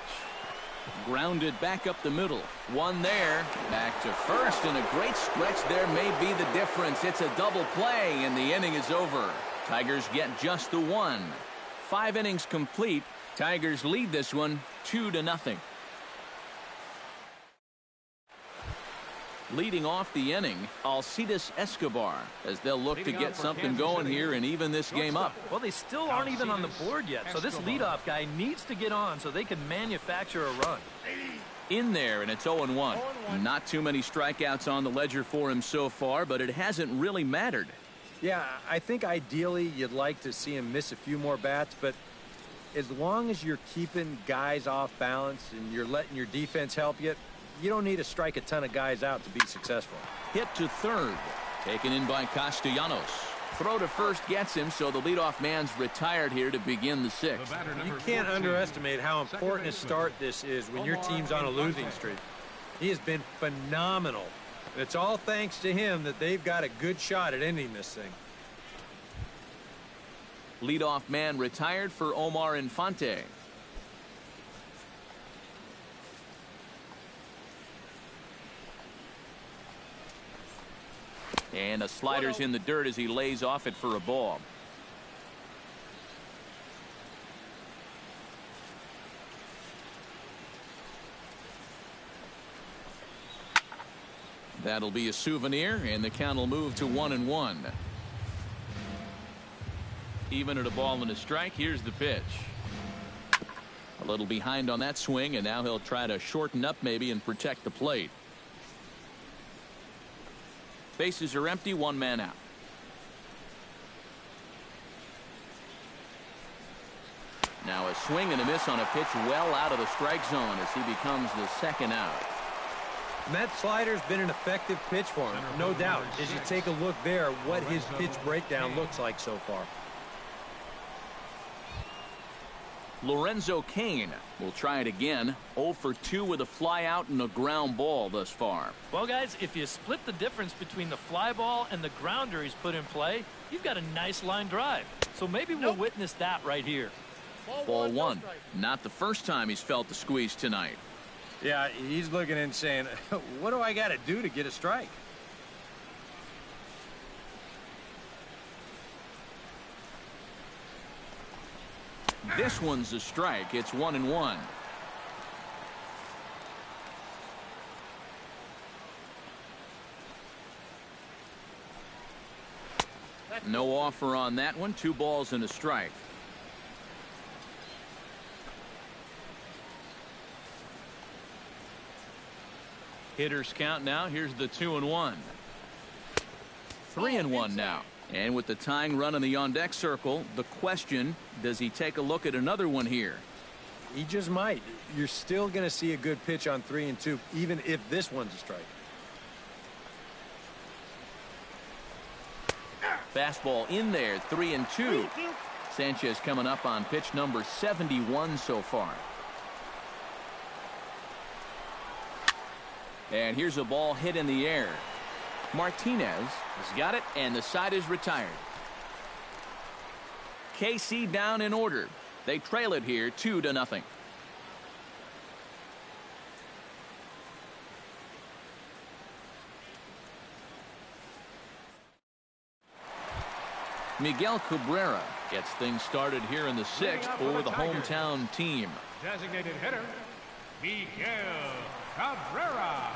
Grounded back up the middle. One there. Back to first, and a great stretch there may be the difference. It's a double play, and the inning is over. Tigers get just the one. 5 innings complete. Tigers lead this one 2-0. Leading off the inning, Alcides Escobar, as they'll look to get something going here and even this game up. Well, they still aren't even on the board yet, so this leadoff guy needs to get on so they can manufacture a run. In there, and it's 0-1. Not too many strikeouts on the ledger for him so far, but it hasn't really mattered. Yeah, I think ideally you'd like to see him miss a few more bats, but as long as you're keeping guys off balance and you're letting your defense help you, you don't need to strike a ton of guys out to be successful. Hit to third. Taken in by Castellanos. Throw to first gets him, so the leadoff man's retired here to begin the 6th. You can't underestimate how important a start this is when your team's on a losing streak. He has been phenomenal. It's all thanks to him that they've got a good shot at ending this thing. Leadoff man retired for Omar Infante. And a slider's in the dirt as he lays off it for a ball. That'll be a souvenir, and the count will move to 1-1. Even at a ball and a strike, here's the pitch. A little behind on that swing, and now he'll try to shorten up maybe and protect the plate. Bases are empty, 1 man out. Now a swing and a miss on a pitch well out of the strike zone as he becomes the 2nd out. And that slider's been an effective pitch for him, no doubt. As you take a look there, what his pitch breakdown looks like so far. Lorenzo Cain will try it again. 0 for 2 with a fly out and a ground ball thus far. Well, guys, if you split the difference between the fly ball and the grounder he's put in play, you've got a nice line drive. So maybe we'll witness that right here. Ball 1. Not the first time he's felt the squeeze tonight. Yeah, he's looking and saying, what do I got to do to get a strike? This one's a strike. It's 1-1. No offer on that one. 2 balls and a strike. Hitters count now. Here's the 2-1. 3-1 now. And with the tying run in the on-deck circle, the question, does he take a look at another one here? He just might. You're still going to see a good pitch on 3-2, even if this one's a strike. Fastball in there, 3-2. Sanchez coming up on pitch number 71 so far. And here's a ball hit in the air. Martinez has got it, and the side is retired. KC down in order. They trail it here 2-0. Miguel Cabrera gets things started here in the 6th for the hometown team. Designated hitter, Miguel Cabrera.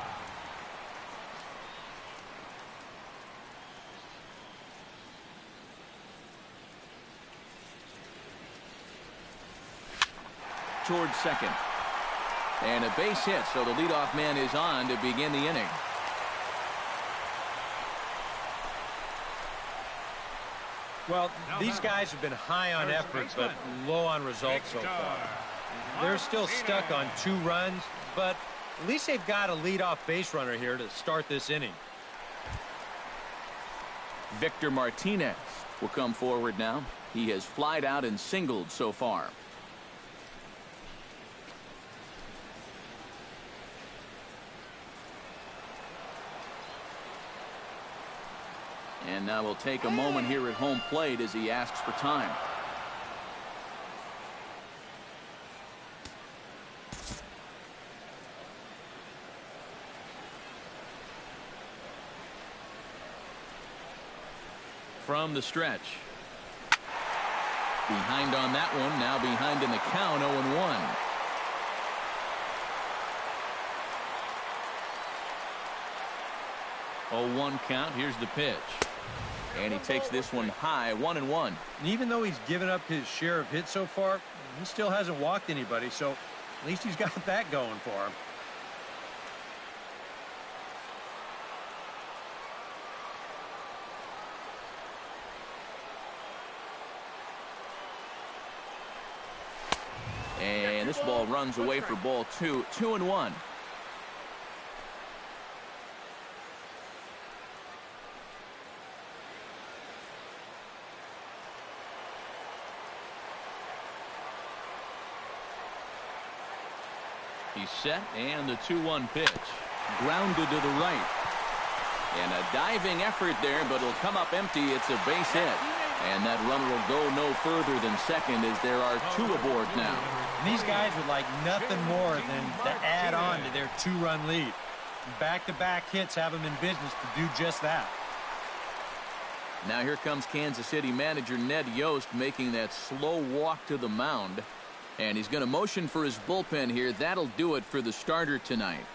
Towards second. And a base hit, so the leadoff man is on to begin the inning. Well, these guys have been high on effort, but low on results so far. They're still stuck on 2 runs, but at least they've got a leadoff base runner here to start this inning. Victor Martinez will come forward now. He has flied out and singled so far. And now we'll take a moment here at home plate as he asks for time. from the stretch. Behind on that one. Now behind in the count, 0-1. Oh, 1 count. Here's the pitch. And he takes this one high, 1-1. And even though he's given up his share of hits so far, he still hasn't walked anybody, so at least he's got that going for him. And this ball runs away for ball 2, 2-1. He's set, and the 2-1 pitch. Grounded to the right. And a diving effort there, but it'll come up empty. It's a base hit. And that runner will go no further than second as there are 2 aboard now. And these guys would like nothing more than to add on to their 2-run lead. Back-to-back hits have them in business to do just that. Now here comes Kansas City manager Ned Yost making that slow walk to the mound. And he's going to motion for his bullpen here. That'll do it for the starter tonight.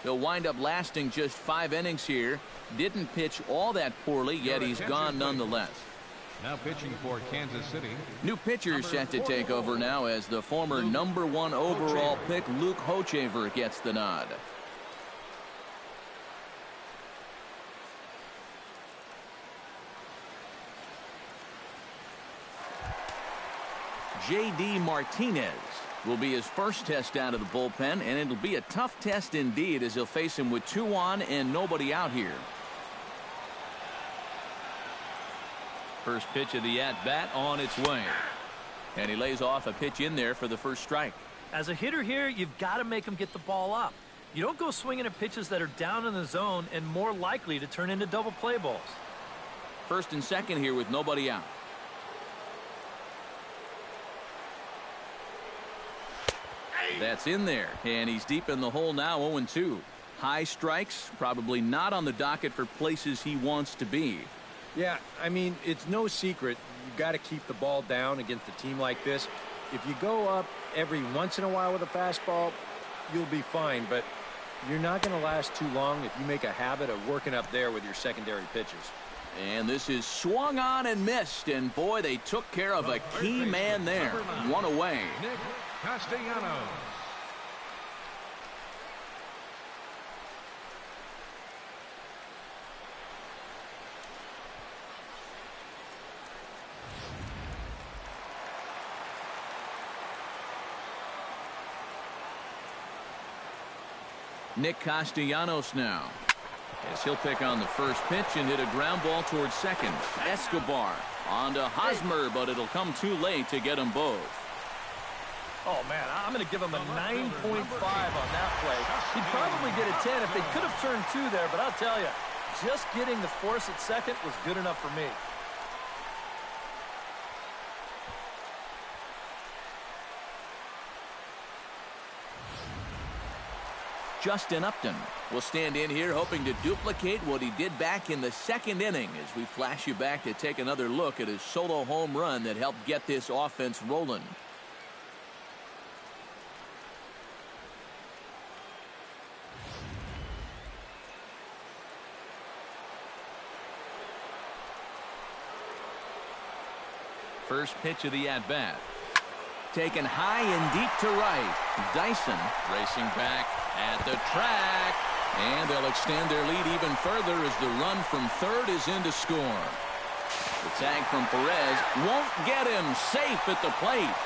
He'll wind up lasting just 5 innings here. Didn't pitch all that poorly, yet he's gone nonetheless. Now pitching for Kansas City. New pitcher set to take over now as the former #1 overall pick Luke Hochevar gets the nod. J.D. Martinez will be his first test out of the bullpen, and it'll be a tough test indeed as he'll face him with 2 on and nobody out here. First pitch of the at-bat on its way. And he lays off a pitch in there for the first strike. As a hitter here, you've got to make him get the ball up. You don't go swinging at pitches that are down in the zone and more likely to turn into double play balls. First and second here with nobody out. That's in there, and he's deep in the hole now, 0-2. High strikes, probably not on the docket for places he wants to be. Yeah, I mean, it's no secret. You've got to keep the ball down against a team like this. If you go up every once in a while with a fastball, you'll be fine, but you're not going to last too long if you make a habit of working up there with your secondary pitches. And this is swung on and missed, and boy, they took care of a key man there. 1 away. Castellanos. Nick Castellanos now. As he'll pick on the first pitch and hit a ground ball towards second. Escobar on to Hosmer, but it'll come too late to get them both. Oh, man, I'm going to give him a 9.5 on that play. He'd probably get a 10 if they could have turned 2 there, but I'll tell you, just getting the force at second was good enough for me. Justin Upton will stand in here hoping to duplicate what he did back in the second inning as we flash you back to take another look at his solo home run that helped get this offense rolling. First pitch of the at-bat. Taken high and deep to right. Dyson racing back at the track. And they'll extend their lead even further as the run from third is in to score. The tag from Perez won't get him. Safe at the plate.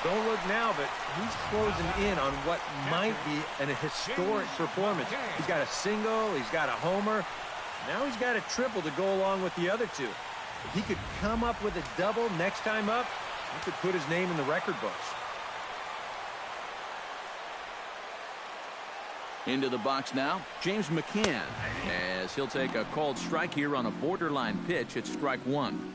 Don't look now, but he's closing in on what might be an historic performance. He's got a single, he's got a homer. Now he's got a triple to go along with the other 2. If he could come up with a double next time up, he could put his name in the record books. Into the box now, James McCann, as he'll take a called strike here on a borderline pitch at strike 1.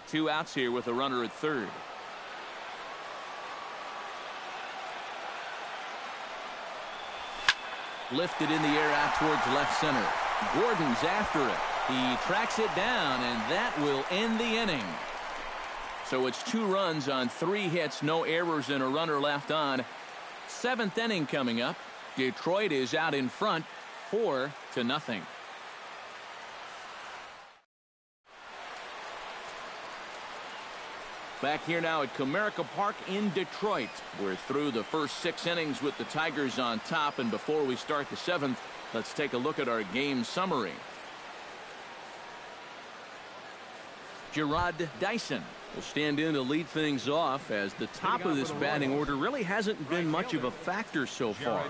Two outs here with a runner at third. lifted in the air out towards left center. Gordon's after it. He tracks it down, and that will end the inning. So it's 2 runs on 3 hits, no errors, and a runner left on. 7th inning coming up. Detroit is out in front, 4-0. Back here now at Comerica Park in Detroit. We're through the first 6 innings with the Tigers on top, and before we start the 7th, let's take a look at our game summary. Jarrod Dyson will stand in to lead things off, as the top of this batting order really hasn't been much of a factor so far.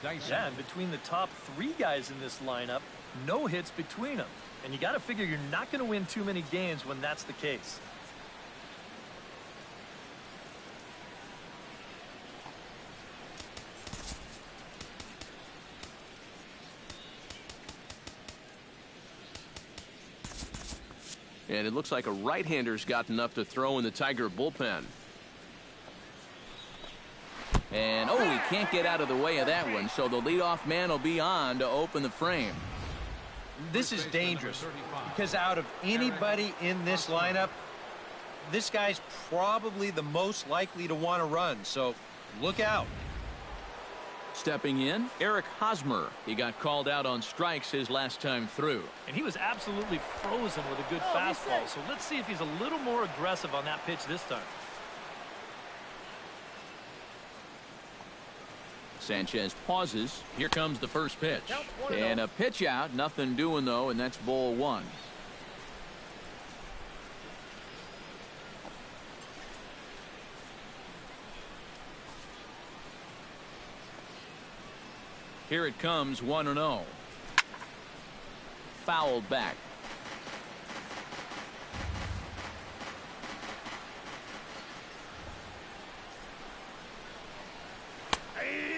Yeah, and between the top 3 guys in this lineup, no hits between them. And you got to figure you're not going to win too many games when that's the case. And it looks like a right-hander's gotten up to throw in the Tiger bullpen. And, oh, he can't get out of the way of that one, so the leadoff man will be on to open the frame. This is dangerous because out of anybody in this lineup, this guy's probably the most likely to want to run, so look out. Stepping in, Erick Hosmer. He got called out on strikes his last time through. And he was absolutely frozen with a good fastball, so let's see if he's a little more aggressive on that pitch this time. Sanchez pauses. Here comes the first pitch. And a pitch out. Nothing doing, though, and that's ball 1. Here it comes, 1-0. Fouled back.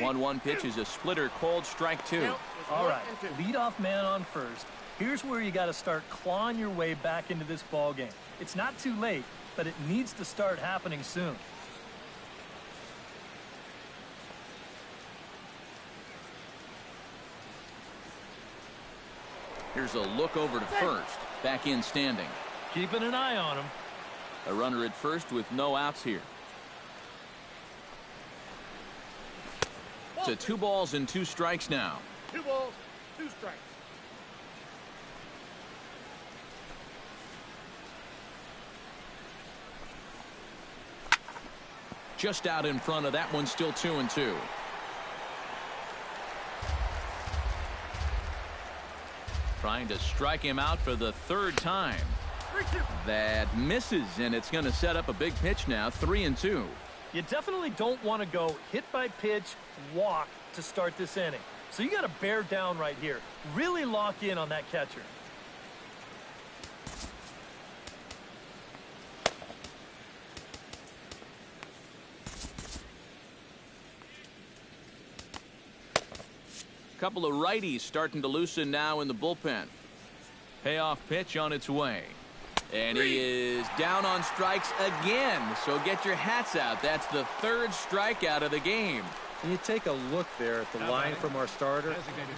One pitch is a splitter, called strike 2. All right, leadoff man on first. Here's where you got to start clawing your way back into this ball game. It's not too late, but it needs to start happening soon. Here's a look over to first. Back in standing. Keeping an eye on him. A runner at first with no outs here. To 2 balls and 2 strikes now. 2 balls, 2 strikes. Just out in front of that one, still 2-2. Trying to strike him out for the 3rd time. That misses, and it's going to set up a big pitch now, 3-2. You definitely don't want to go hit by pitch, walk to start this inning. So you got to bear down right here. Really lock in on that catcher. Couple of righties starting to loosen now in the bullpen. Payoff pitch on its way. And he is down on strikes again. So get your hats out. That's the 3rd strikeout of the game. And you take a look there at the line from our starter.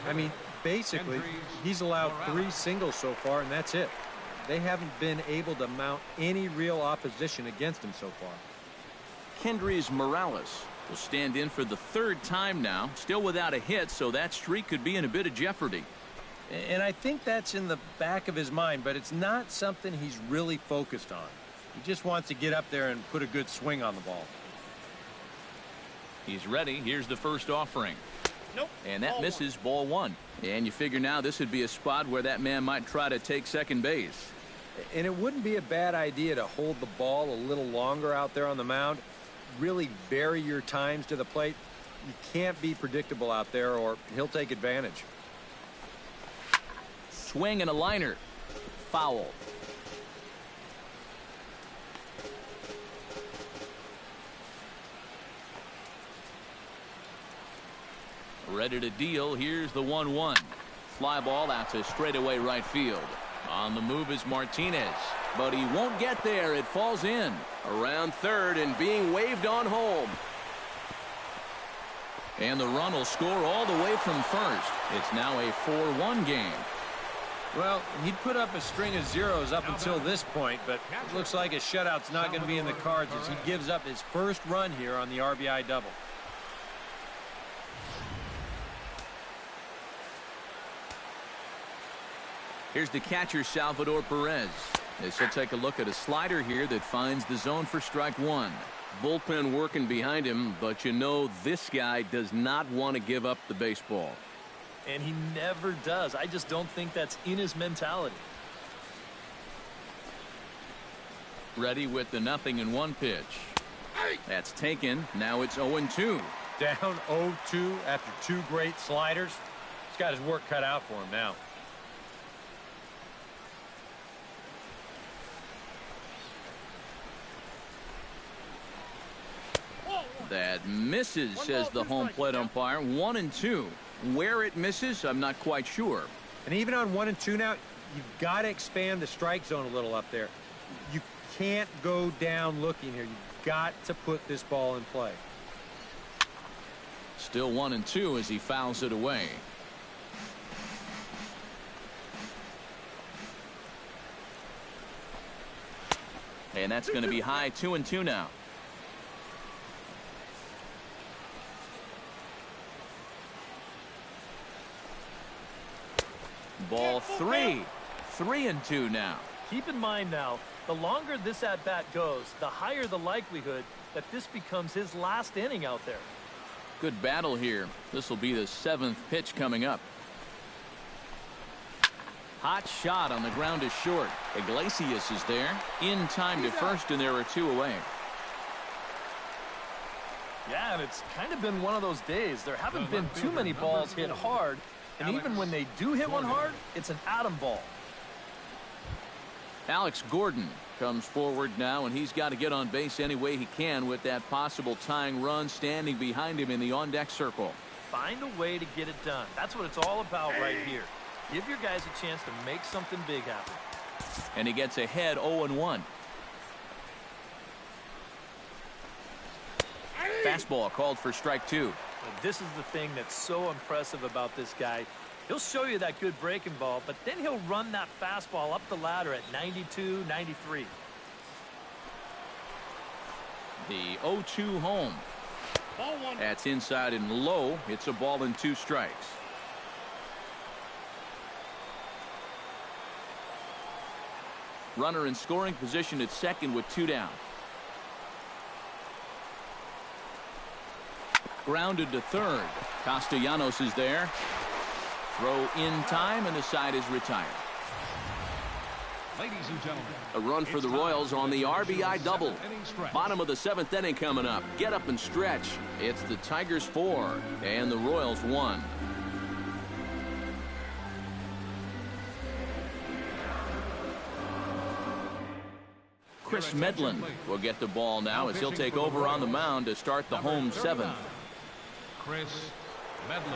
I mean, basically, he's allowed 3 singles so far, and that's it. They haven't been able to mount any real opposition against him so far. Kendrys Morales will stand in for the 3rd time now. Still without a hit, so that streak could be in a bit of jeopardy. And I think that's in the back of his mind, but it's not something he's really focused on. He just wants to get up there and put a good swing on the ball. He's ready. Here's the first offering. Nope. And that misses, ball 1. And you figure now this would be a spot where that man might try to take second base. And it wouldn't be a bad idea to hold the ball a little longer out there on the mound. Really vary your times to the plate. You can't be predictable out there or he'll take advantage. Swing and a liner. Foul. Ready to deal. Here's the 1-1. Fly ball out to straightaway right field. On the move is Martinez, but he won't get there. It falls in around 3rd and being waved on home. And the run will score all the way from first. It's now a 4-1 game. Well, he'd put up a string of zeros up until this point, but it looks like a shutout's not going to be in the cards as he gives up his first run here on the RBI double. Here's the catcher, Salvador Perez. As he'll take a look at a slider here that finds the zone for strike one. Bullpen working behind him, but you know this guy does not want to give up the baseball. And he never does. I just don't think that's in his mentality. Ready with the 0-1 pitch. That's taken. Now it's 0-2. Down 0-2 after two great sliders. He's got his work cut out for him now. That misses, says the home plate umpire. 1-2. Where it misses, I'm not quite sure. And even on 1-2 now, you've got to expand the strike zone a little up there. You can't go down looking here. You've got to put this ball in play. Still 1-2 as he fouls it away. And that's going to be high. 2-2 now. Ball 3. 3-2 now. Keep in mind now, the longer this at-bat goes, the higher the likelihood that this becomes his last inning out there. Good battle here. This will be the 7th pitch coming up. Hot shot on the ground is short. Iglesias is there. In time to first, and there are 2 away. Yeah, and it's kind of been one of those days. There haven't been too many balls hit hard. And even when they do hit one hard, it's an atom ball. Alex Gordon comes forward now, and he's got to get on base any way he can with that possible tying run standing behind him in the on-deck circle. Find a way to get it done. That's what it's all about right here. Give your guys a chance to make something big happen. And he gets ahead 0-1. Fastball called for strike 2. This is the thing that's so impressive about this guy. He'll show you that good breaking ball, but then he'll run that fastball up the ladder at 92, 93. The 0-2 home. That's inside and low. It's a ball and 2 strikes. Runner in scoring position at second with 2 down. Grounded to third. Castellanos is there. Throw in time, and the side is retired. Ladies and gentlemen, a run for the Royals on the RBI double. Bottom of the 7th inning coming up. Get up and stretch. It's the Tigers 4 and the Royals 1. Chris Medlin will get the ball now as he'll take over on the mound to start the home 7th. Chris Medlin.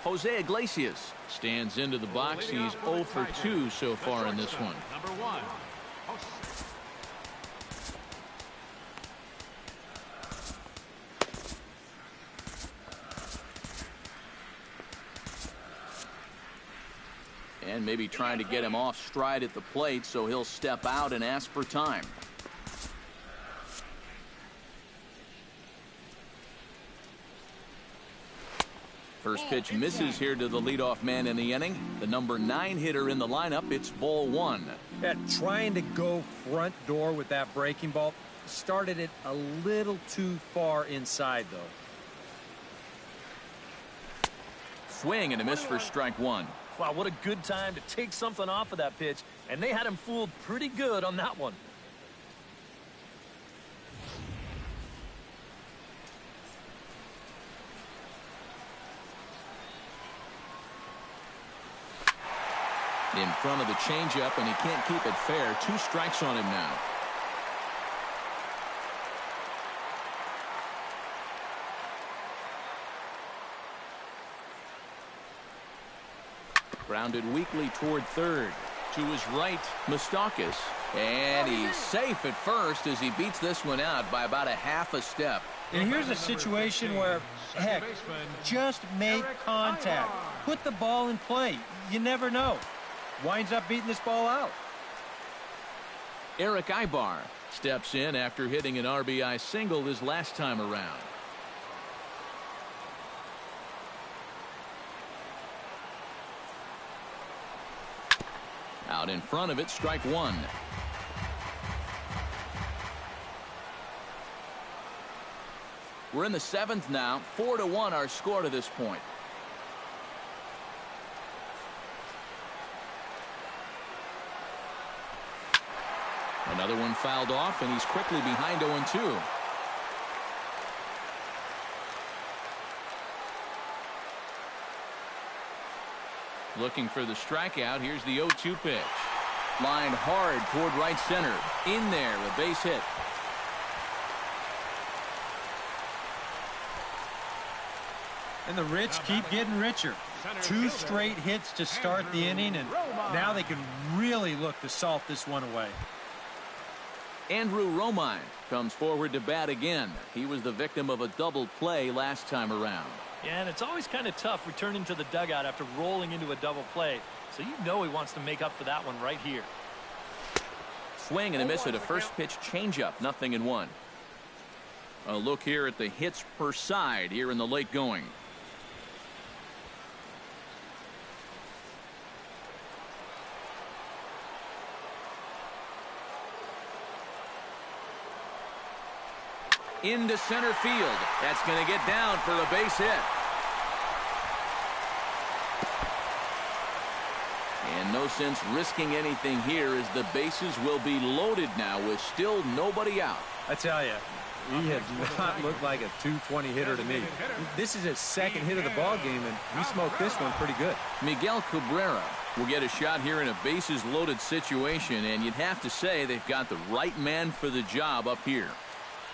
Jose Iglesias stands into the box. He's 0 for 2 so far in this one. Number 1. And maybe trying to get him off stride at the plate, so he'll step out and ask for time. First pitch misses here to the leadoff man in the inning. The number 9 hitter in the lineup. It's ball 1. Yeah, trying to go front door with that breaking ball. Started it a little too far inside, though. Swing and a miss for strike 1. Wow, what a good time to take something off of that pitch. And they had him fooled pretty good on that one. In front of the changeup, and he can't keep it fair. 2 strikes on him now. Grounded weakly toward third. To his right, Moustakas. And he's safe at first as he beats this one out by about a half a step. And here's a situation where, heck, just make contact. Put the ball in play. You never know. Winds up beating this ball out. Erick Aybar steps in after hitting an RBI single his last time around. Out in front of it, strike one. We're in the seventh now. 4-1 our score to this point. Another one fouled off, and he's quickly behind 0-2. Looking for the strikeout. Here's the 0-2 pitch. Lined hard toward right center. In there, a base hit. And the rich keep getting richer. 2 straight hits to start the inning, and now they can really look to salt this one away. Andrew Romine comes forward to bat again. He was the victim of a double play last time around. Yeah, and it's always kind of tough returning to the dugout after rolling into a double play. So you know he wants to make up for that one right here. Swing and a miss at a first pitch changeup. 0-1. A look here at the hits per side here in the late going. Into center field. That's going to get down for a base hit. And no sense risking anything here as the bases will be loaded now with still nobody out. I tell you, he has not looked like a 220 hitter to me. This is his second hit of the ball game, and he smoked this one pretty good. Miguel Cabrera will get a shot here in a bases loaded situation, and you'd have to say they've got the right man for the job up here.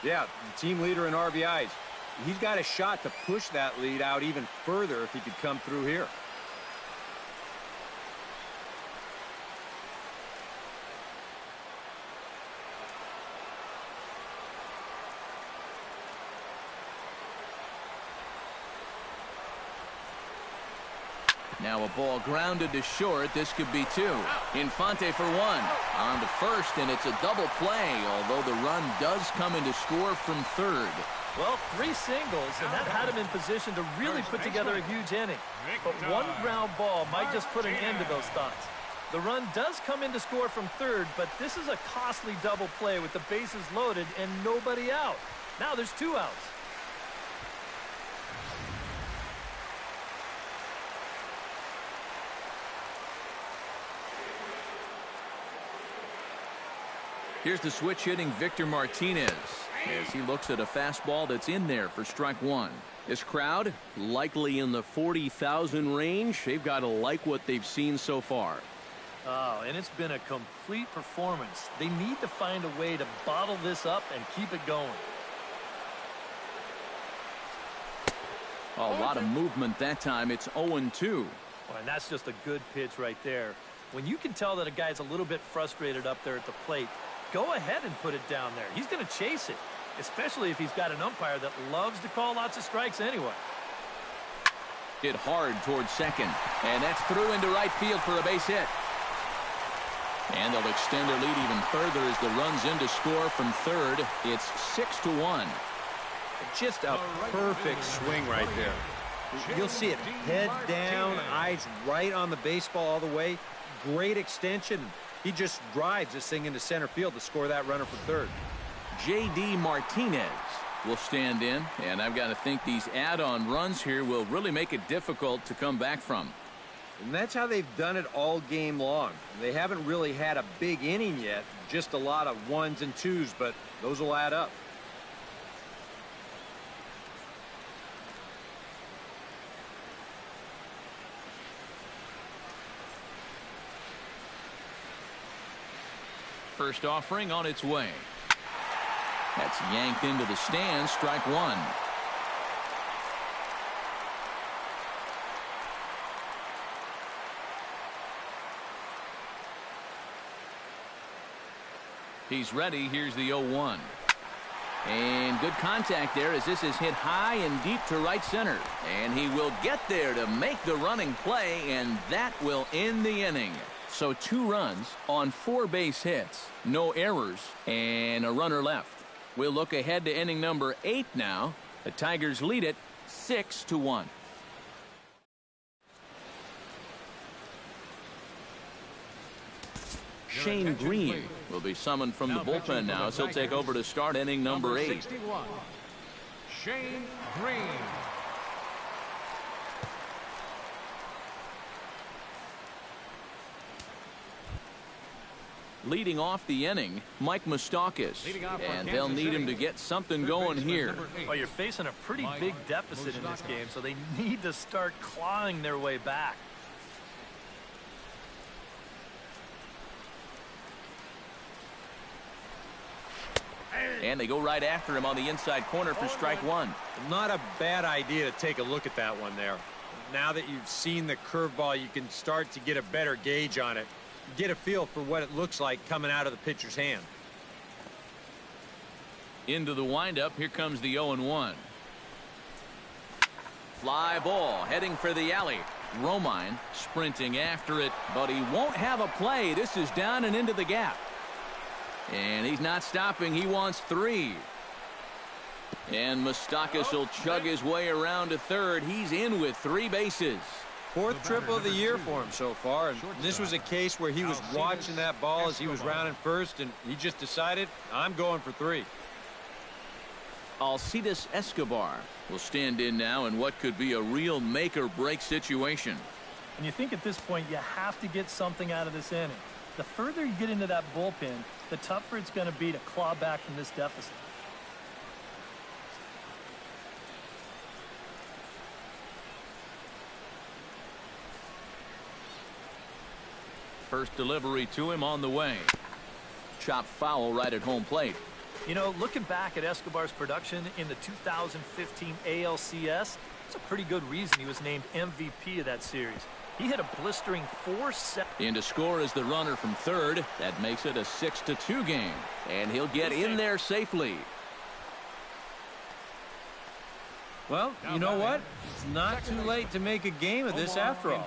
Yeah, the team leader in RBIs. He's got a shot to push that lead out even further if he could come through here. Now a ball grounded to short. This could be 2. Infante for 1. On to first, and it's a double play, although the run does come in to score from third. Well, 3 singles, and that had him in position to really put together a huge inning. But one ground ball might just put an end to those thoughts. The run does come in to score from third, but this is a costly double play with the bases loaded and nobody out. Now there's 2 outs. Here's the switch hitting Victor Martinez as he looks at a fastball that's in there for strike 1. This crowd likely in the 40,000 range. They've got to like what they've seen so far. Oh, and it's been a complete performance. They need to find a way to bottle this up and keep it going. A lot of movement that time. It's 0-2. Well, and that's just a good pitch right there. When you can tell that a guy's a little bit frustrated up there at the plate, go ahead and put it down there. He's going to chase it, especially if he's got an umpire that loves to call lots of strikes anyway. Hit hard towards second, and that's through into right field for a base hit. And they'll extend their lead even further as the run's in to score from third. It's 6-1. Just a perfect swing right there. You'll see it head down, eyes right on the baseball all the way. Great extension. He just drives this thing into center field to score that runner for third. J.D. Martinez will stand in, and I've got to think these add-on runs here will really make it difficult to come back from. And that's how they've done it all game long. They haven't really had a big inning yet, just a lot of 1s and 2s, but those will add up. First offering on its way. That's yanked into the stands. Strike 1. He's ready. Here's the 0-1. And good contact there as this is hit high and deep to right center. And he will get there to make the running play, and that will end the inning. So 2 runs on 4 base hits, no errors, and a runner left. We'll look ahead to inning number 8 now. The Tigers lead it 6-1. Shane Green will be summoned from the bullpen now, so he'll take over to start inning number 8. 61, Shane Green. Leading off the inning, Mike Moustakas, and they'll need him to get something going here. Well, you're facing a pretty big deficit in this game, so they need to start clawing their way back. And they go right after him on the inside corner for strike 1. Not a bad idea to take a look at that one there. Now that you've seen the curveball, you can start to get a better gauge on it. Get a feel for what it looks like coming out of the pitcher's hand. Into the windup, here comes the 0-1. Fly ball heading for the alley. Romine sprinting after it, but he won't have a play. This is down and into the gap. And he's not stopping. He wants 3. And Moustakas will chug his way around to third. He's in with 3 bases. 4th triple of the year for him so far. And this was a case where he was watching that ball as he was rounding first, and he just decided, I'm going for 3. Alcides Escobar will stand in now in what could be a real make-or-break situation. And you think at this point you have to get something out of this inning. The further you get into that bullpen, the tougher it's going to be to claw back from this deficit. First delivery to him on the way. Chopped foul right at home plate. You know, looking back at Escobar's production in the 2015 ALCS, it's a pretty good reason he was named MVP of that series. He hit a blistering 4-7. In to score is the runner from third. That makes it a 6-2 game. And he'll get in there safely. Well, you know what? It's not too late to make a game of this after all.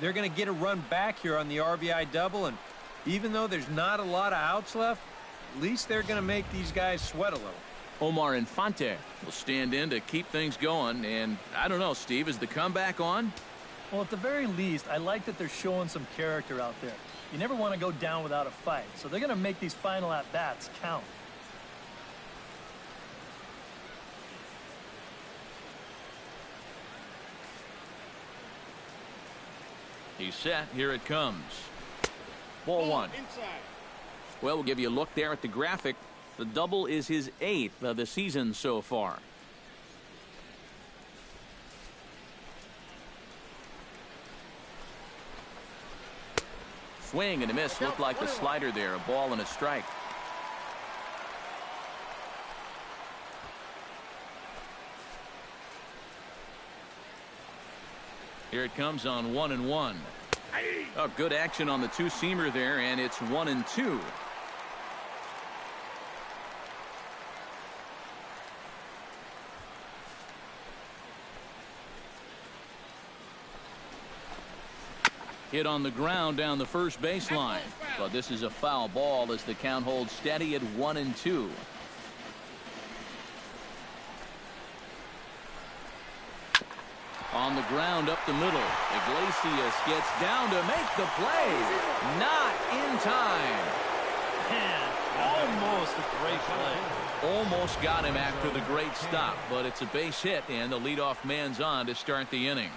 They're going to get a run back here on the RBI double, and even though there's not a lot of outs left, at least they're going to make these guys sweat a little. Omar Infante will stand in to keep things going, and I don't know, Steve, is the comeback on? Well, at the very least, I like that they're showing some character out there. You never want to go down without a fight, so they're going to make these final at-bats count. He's set. Here it comes. Ball 1. Well, we'll give you a look there at the graphic. The double is his 8th of the season so far. Swing and a miss. Looked like the slider there. A ball and a strike. Here it comes on 1-1. Oh, good action on the two-seamer there, and it's 1-2. Hit on the ground down the first baseline, but this is a foul ball as the count holds steady at 1-2. On the ground up the middle. Iglesias gets down to make the play. Not in time. Man, almost a great play. Almost got him after the great stop, but it's a base hit, and the leadoff man's on to start the inning.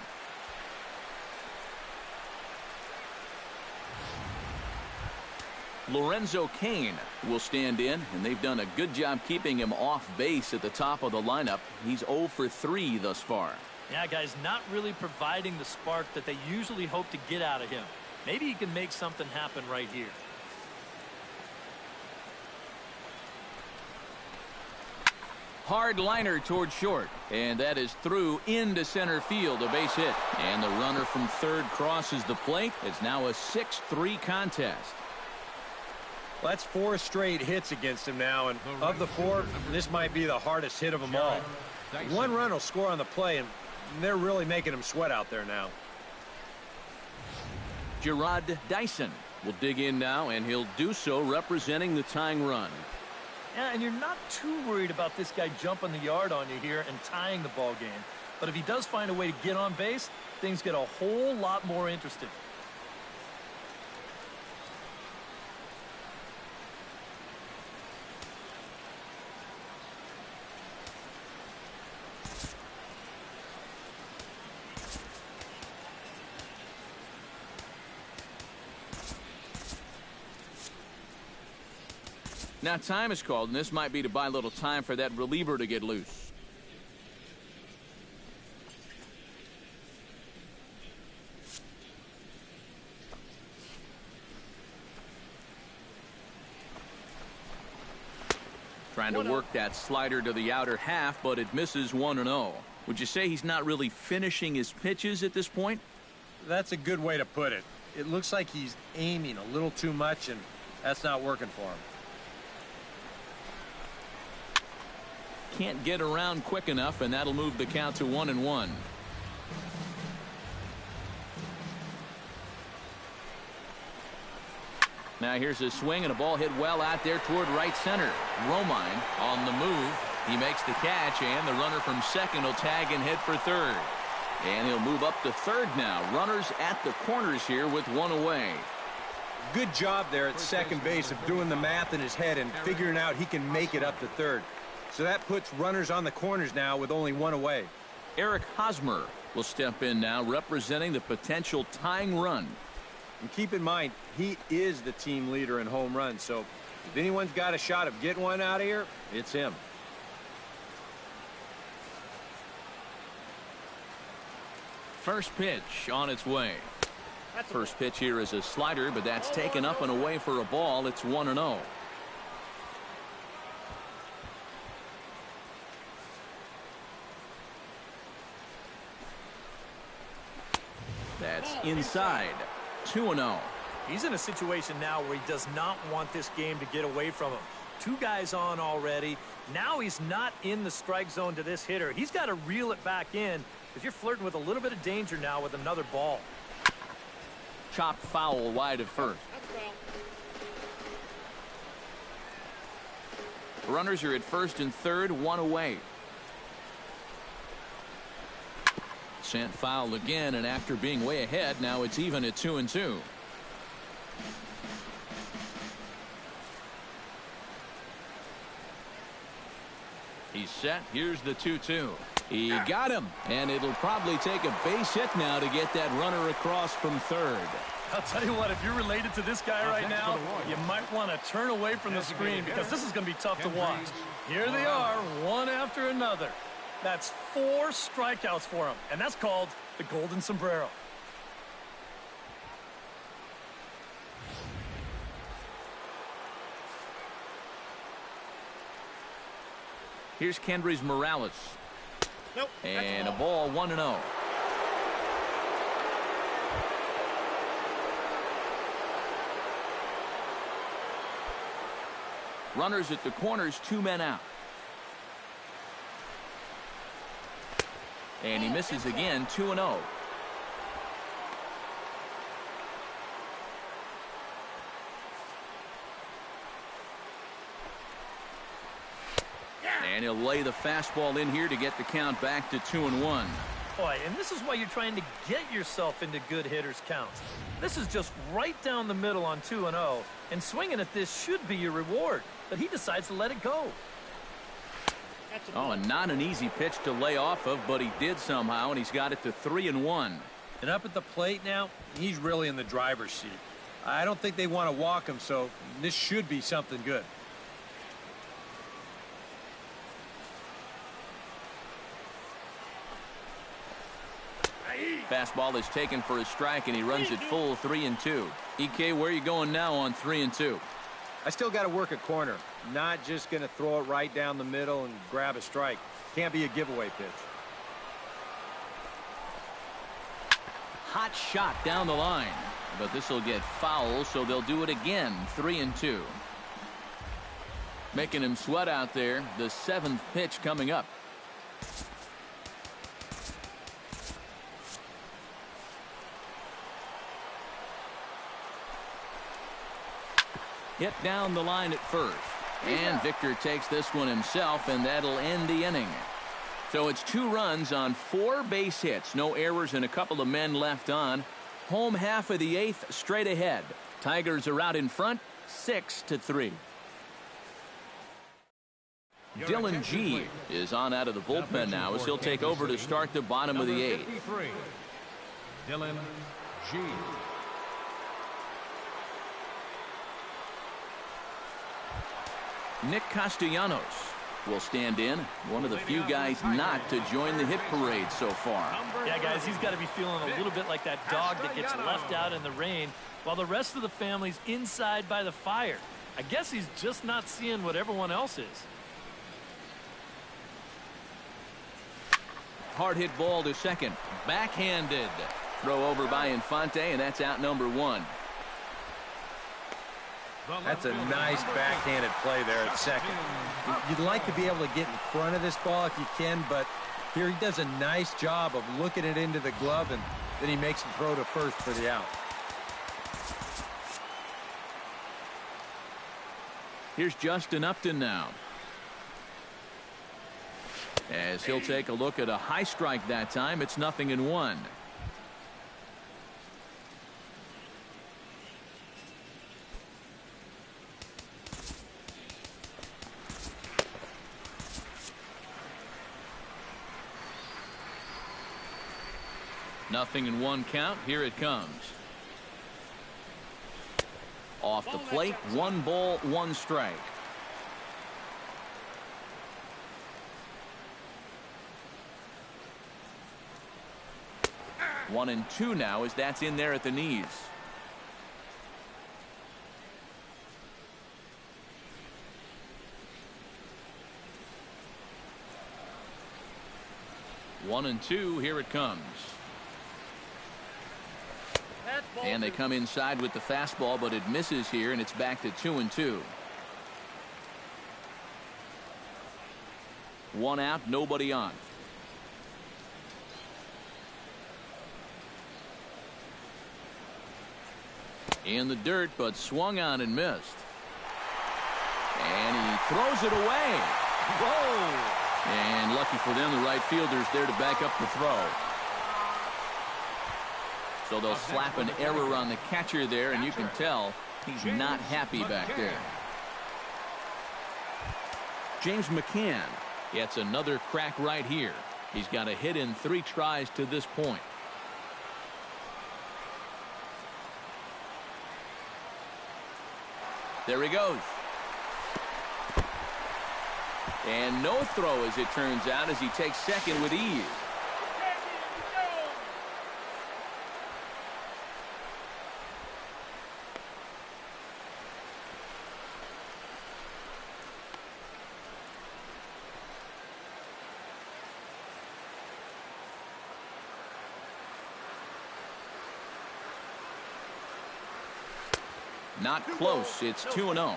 Lorenzo Cain will stand in, and they've done a good job keeping him off base at the top of the lineup. He's 0 for 3 thus far. Yeah, guys, not really providing the spark that they usually hope to get out of him. Maybe he can make something happen right here. Hard liner toward short, and that is through into center field, a base hit. And the runner from third crosses the plate. It's now a 6-3 contest. Well, that's 4 straight hits against him now, and of the 4, this might be the hardest hit of them all. 1 run will score on the play, and they're really making him sweat out there now. Jarrod Dyson will dig in now, and he'll do so representing the tying run. Yeah, and you're not too worried about this guy jumping the yard on you here and tying the ball game. But if he does find a way to get on base, things get a whole lot more interesting. Now time is called, and this might be to buy a little time for that reliever to get loose. Trying to work that slider to the outer half, but it misses 1-0. Would you say he's not really finishing his pitches at this point? That's a good way to put it. It looks like he's aiming a little too much, and that's not working for him. Can't get around quick enough, and that'll move the count to 1-1. Now here's a swing, and a ball hit well out there toward right center. Romine on the move. He makes the catch, and the runner from second will tag and hit for third. And he'll move up to third now. Runners at the corners here with 1 away. Good job there at second base of doing the math in his head and figuring out he can make it up to third. So that puts runners on the corners now with only 1 away. Erick Hosmer will step in now, representing the potential tying run. And keep in mind, he is the team leader in home runs. So if anyone's got a shot of getting one out of here, it's him. First pitch on its way. First pitch here is a slider, but that's taken up and away for a ball. It's 1-0. That's inside. 2-0. He's in a situation now where he does not want this game to get away from him. 2 guys on already. Now he's not in the strike zone to this hitter. He's got to reel it back in because you're flirting with a little bit of danger now with another ball. Chopped foul wide of first. Runners are at first and third, 1 away. Sent foul again, and after being way ahead, now it's even at 2-2. He's set. Here's the 2-2. He got him, and it'll probably take a base hit now to get that runner across from third. I'll tell you what, if you're related to this guy right now, you might want to turn away from the screen because this is going to be tough to watch. Here they are, one after another. That's 4 strikeouts for him, and that's called the golden sombrero. Here's Kendrys Morales. Nope, and a ball, 1-0. Runners at the corners, 2 men out. And he misses again, 2-0. And he'll lay the fastball in here to get the count back to 2-1. Boy, and this is why you're trying to get yourself into good hitters' counts. This is just right down the middle on 2-0, and swinging at this should be your reward, but he decides to let it go. Oh, and not an easy pitch to lay off of, but he did somehow, and he's got it to 3-1. And up at the plate now, he's really in the driver's seat. I don't think they want to walk him, so this should be something good. Fastball is taken for a strike, and he runs it full, 3-2. EK, where are you going now on 3-2? I still got to work a corner. Not just going to throw it right down the middle and grab a strike. Can't be a giveaway pitch. Hot shot down the line, but this will get foul, so they'll do it again, 3-2. Making him sweat out there. The 7th pitch coming up. Hit down the line at first. And Victor takes this one himself, and that'll end the inning. So it's 2 runs on 4 base hits. No errors and a couple of men left on. Home half of the 8th straight ahead. Tigers are out in front 6-3. Dylan G is on out of the bullpen now as he'll take over to start the bottom of the 8th. Dylan G. Nick Castellanos will stand in. One of the few guys not to join the hit parade so far. Yeah, guys, he's got to be feeling a little bit like that dog that gets left out in the rain while the rest of the family's inside by the fire. I guess he's just not seeing what everyone else is. Hard hit ball to second. Backhanded. Throw over by Infante, and that's out number 1. That's a nice backhanded play there at second. You'd like to be able to get in front of this ball if you can, but here he does a nice job of looking it into the glove, and then he makes him throw to first for the out. Here's Justin Upton now, as he'll take a look at a high strike that time. It's 0-1. Nothing in 1 count. Here it comes. Off the plate, 1 ball, 1 strike. One and 2 now as that's in there at the knees. One and 2. Here it comes. And they come inside with the fastball, but it misses here, and it's back to 2-2. 1 out, nobody on. In the dirt, but swung on and missed. And he throws it away. Whoa! And lucky for them, the right fielder's there to back up the throw. So they'll slap an error on the catcher there, and you can tell he's not happy back there. James McCann gets another crack right here. He's got a hit in 3 tries to this point. There he goes. And no throw, as it turns out, as he takes second with ease. Not close. It's 2-0.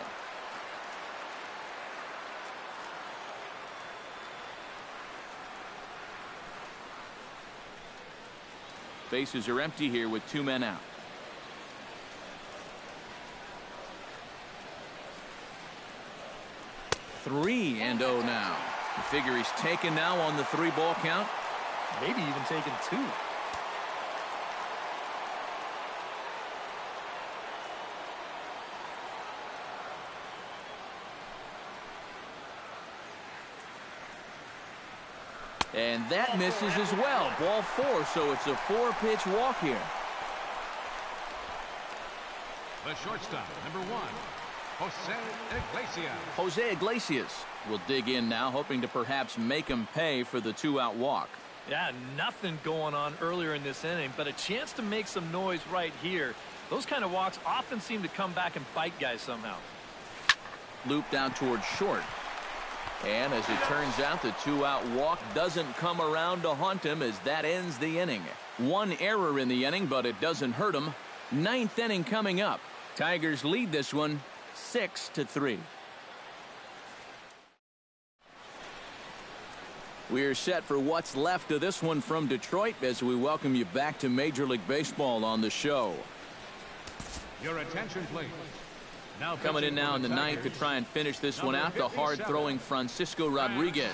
Bases are empty here with 2 men out. Three and 0 now. You figure he's taken now on the 3-ball count. Maybe even taken 2. And that misses as well. Ball 4, so it's a 4-pitch walk here. The shortstop, number 1, Jose Iglesias. Jose Iglesias will dig in now, hoping to perhaps make him pay for the 2-out walk. Yeah, nothing going on earlier in this inning, but a chance to make some noise right here. Those kind of walks often seem to come back and bite guys somehow. Looped out towards short. And as it turns out, the 2-out walk doesn't come around to haunt him, as that ends the inning. 1 error in the inning, but it doesn't hurt him. 9th inning coming up. Tigers lead this one 6-3. We're set for what's left of this one from Detroit as we welcome you back to Major League Baseball on the show. Your attention, please. Now coming in now in the ninth to try and finish this one out, the hard-throwing Francisco Rodriguez.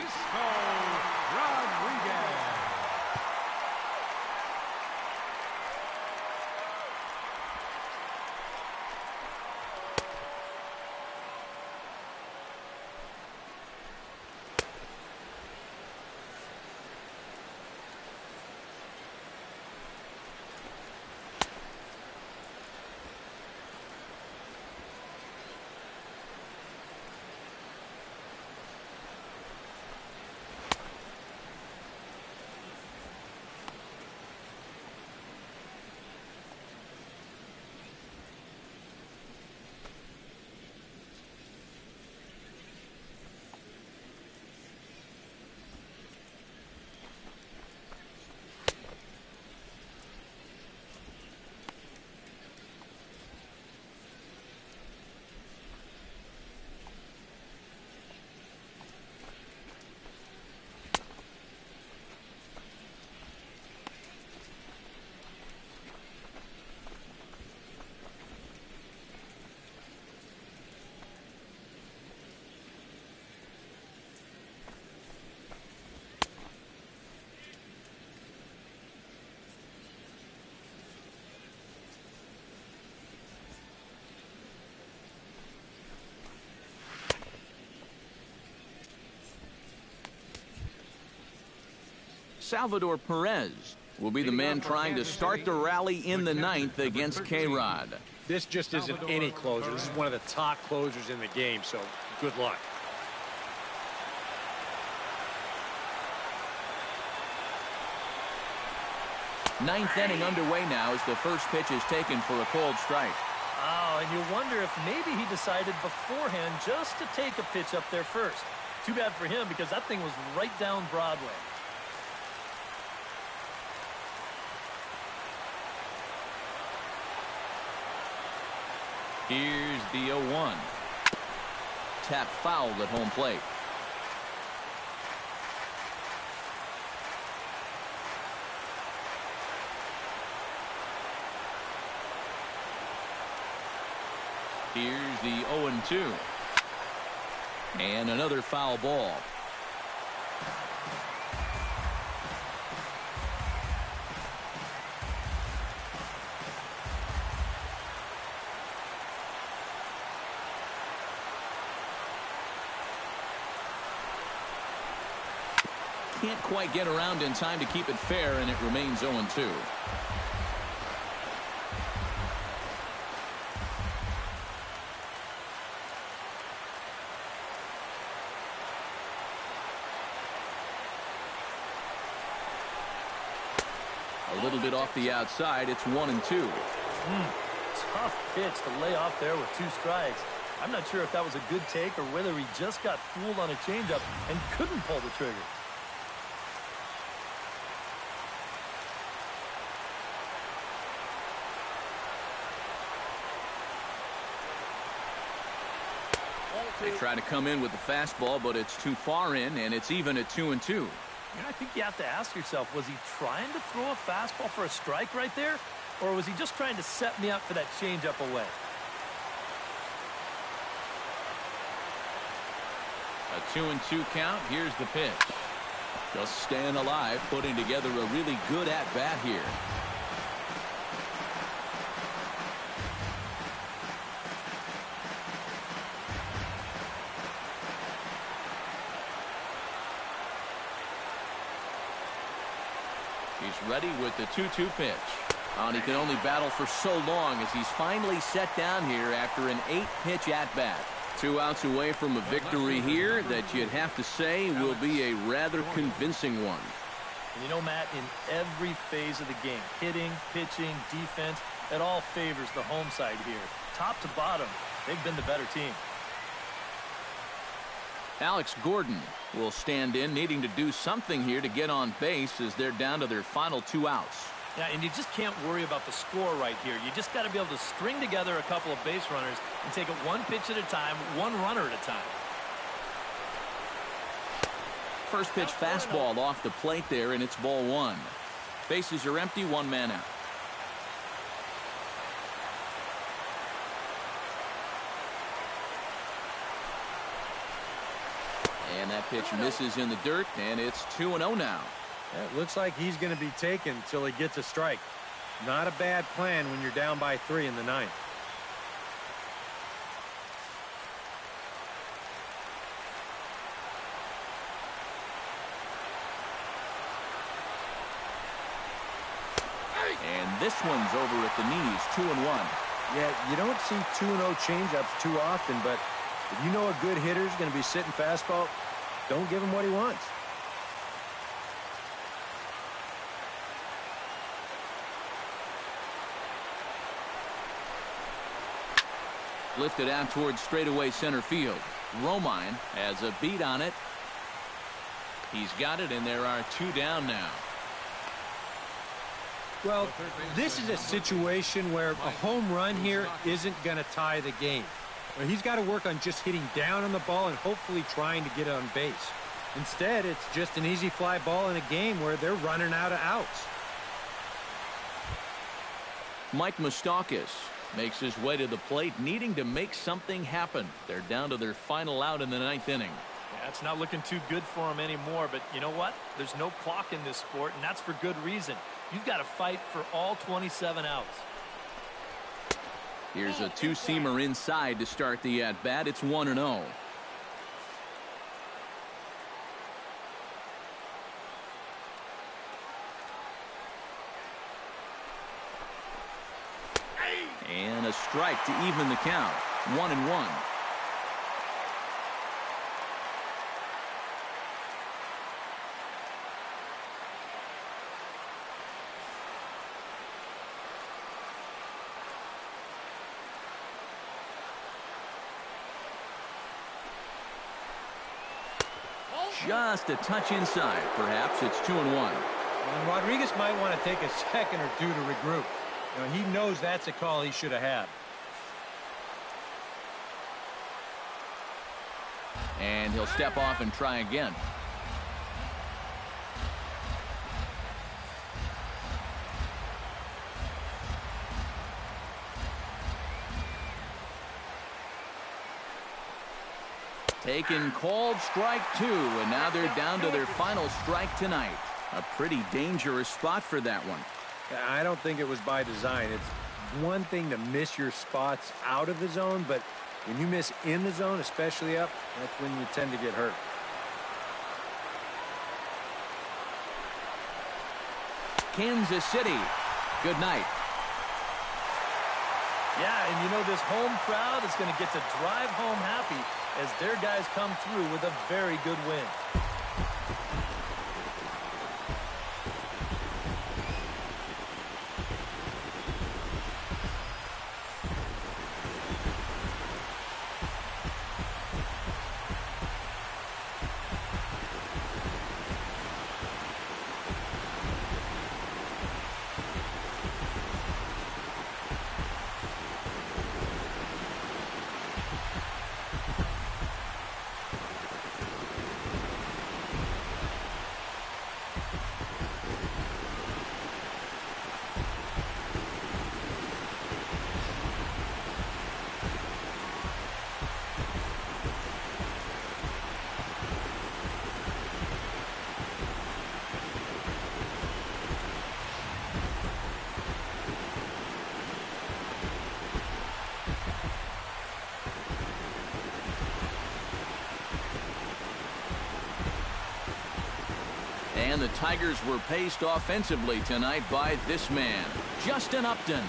Salvador Perez will be the man trying to start the rally in the ninth against K-Rod. This just isn't any closer. This is one of the top closers in the game, so good luck. Ninth inning underway now as the first pitch is taken for a cold strike. Oh, and you wonder if maybe he decided beforehand just to take a pitch up there first. Too bad for him because that thing was right down Broadway. Here's the 0-1. Tap fouled at home plate. Here's the 0-2. And another foul ball. Can't quite get around in time to keep it fair, and it remains 0-2. A little bit off the outside. It's 1-2. Tough pitch to lay off there with 2 strikes. I'm not sure if that was a good take or whether he just got fooled on a changeup and couldn't pull the trigger. They try to come in with the fastball, but it's too far in, and it's even at 2-2. And I think you have to ask yourself, was he trying to throw a fastball for a strike right there? Or was he just trying to set me up for that changeup away? A 2-2 count. Here's the pitch. Just staying alive, putting together a really good at-bat here. He's ready with the 2-2 pitch. And he can only battle for so long as he's finally set down here after an 8-pitch at-bat. 2 outs away from a victory here that you'd have to say will be a rather convincing one. You know, Matt, in every phase of the game, hitting, pitching, defense, it all favors the home side here. Top to bottom, they've been the better team. Alex Gordon will stand in, needing to do something here to get on base as they're down to their final 2 outs. Yeah, and you just can't worry about the score right here. You just got to be able to string together a couple of base runners and take it 1 pitch at a time, 1 runner at a time. first pitch fastball off the plate there, and it's ball one. Bases are empty, one man out. And that pitch misses in the dirt, and it's 2-0 now. It looks like he's going to be taken until he gets a strike. Not a bad plan when you're down by 3 in the ninth. And this one's over at the knees, 2-1. Yeah, you don't see 2-0 changeups too often, but if you know a good hitter's going to be sitting fastball, don't give him what he wants. Lifted out towards straightaway center field. Romine has a beat on it. He's got it, and there are 2 down now. Well, this is a situation where a home run here isn't going to tie the game. He's got to work on just hitting down on the ball and hopefully trying to get on base. Instead, it's just an easy fly ball in a game where they're running out of outs. Mike Moustakas makes his way to the plate, needing to make something happen. They're down to their final out in the 9th inning. Yeah, it's not looking too good for him anymore, but you know what? There's no clock in this sport, and that's for good reason. You've got to fight for all 27 outs. Here's a 2-seamer inside to start the at-bat. It's 1-0. And a strike to even the count. 1-1. Just a touch inside. Perhaps it's 2-1. And Rodriguez might want to take a second or two to regroup. You know, he knows that's a call he should have had. And he'll step off and try again. Taken, called, strike 2, and now they're down to their final strike tonight. A pretty dangerous spot for that one. I don't think it was by design. It's one thing to miss your spots out of the zone, but when you miss in the zone, especially up, that's when you tend to get hurt. Kansas City, good night. Yeah, and you know this home crowd is going to get to drive home happy as their guys come through with a very good win. And the Tigers were paced offensively tonight by this man, Justin Upton.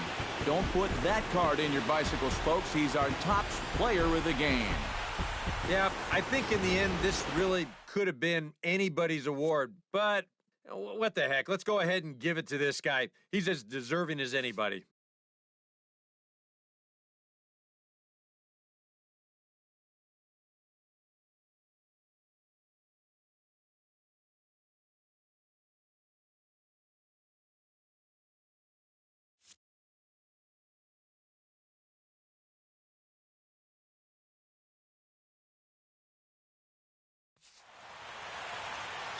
Don't put that card in your bicycle spokes. He's our top player of the game. Yeah, I think in the end, this really could have been anybody's award. But what the heck? Let's go ahead and give it to this guy. He's as deserving as anybody.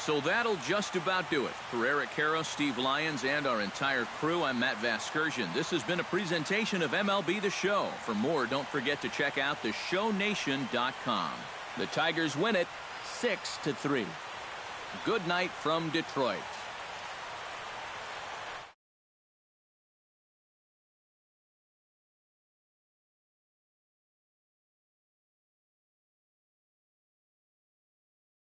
So that'll just about do it. For Eric Karros, Steve Lyons, and our entire crew, I'm Matt Vasgersian. This has been a presentation of MLB The Show. For more, don't forget to check out theshownation.com. The Tigers win it 6-3. Good night from Detroit.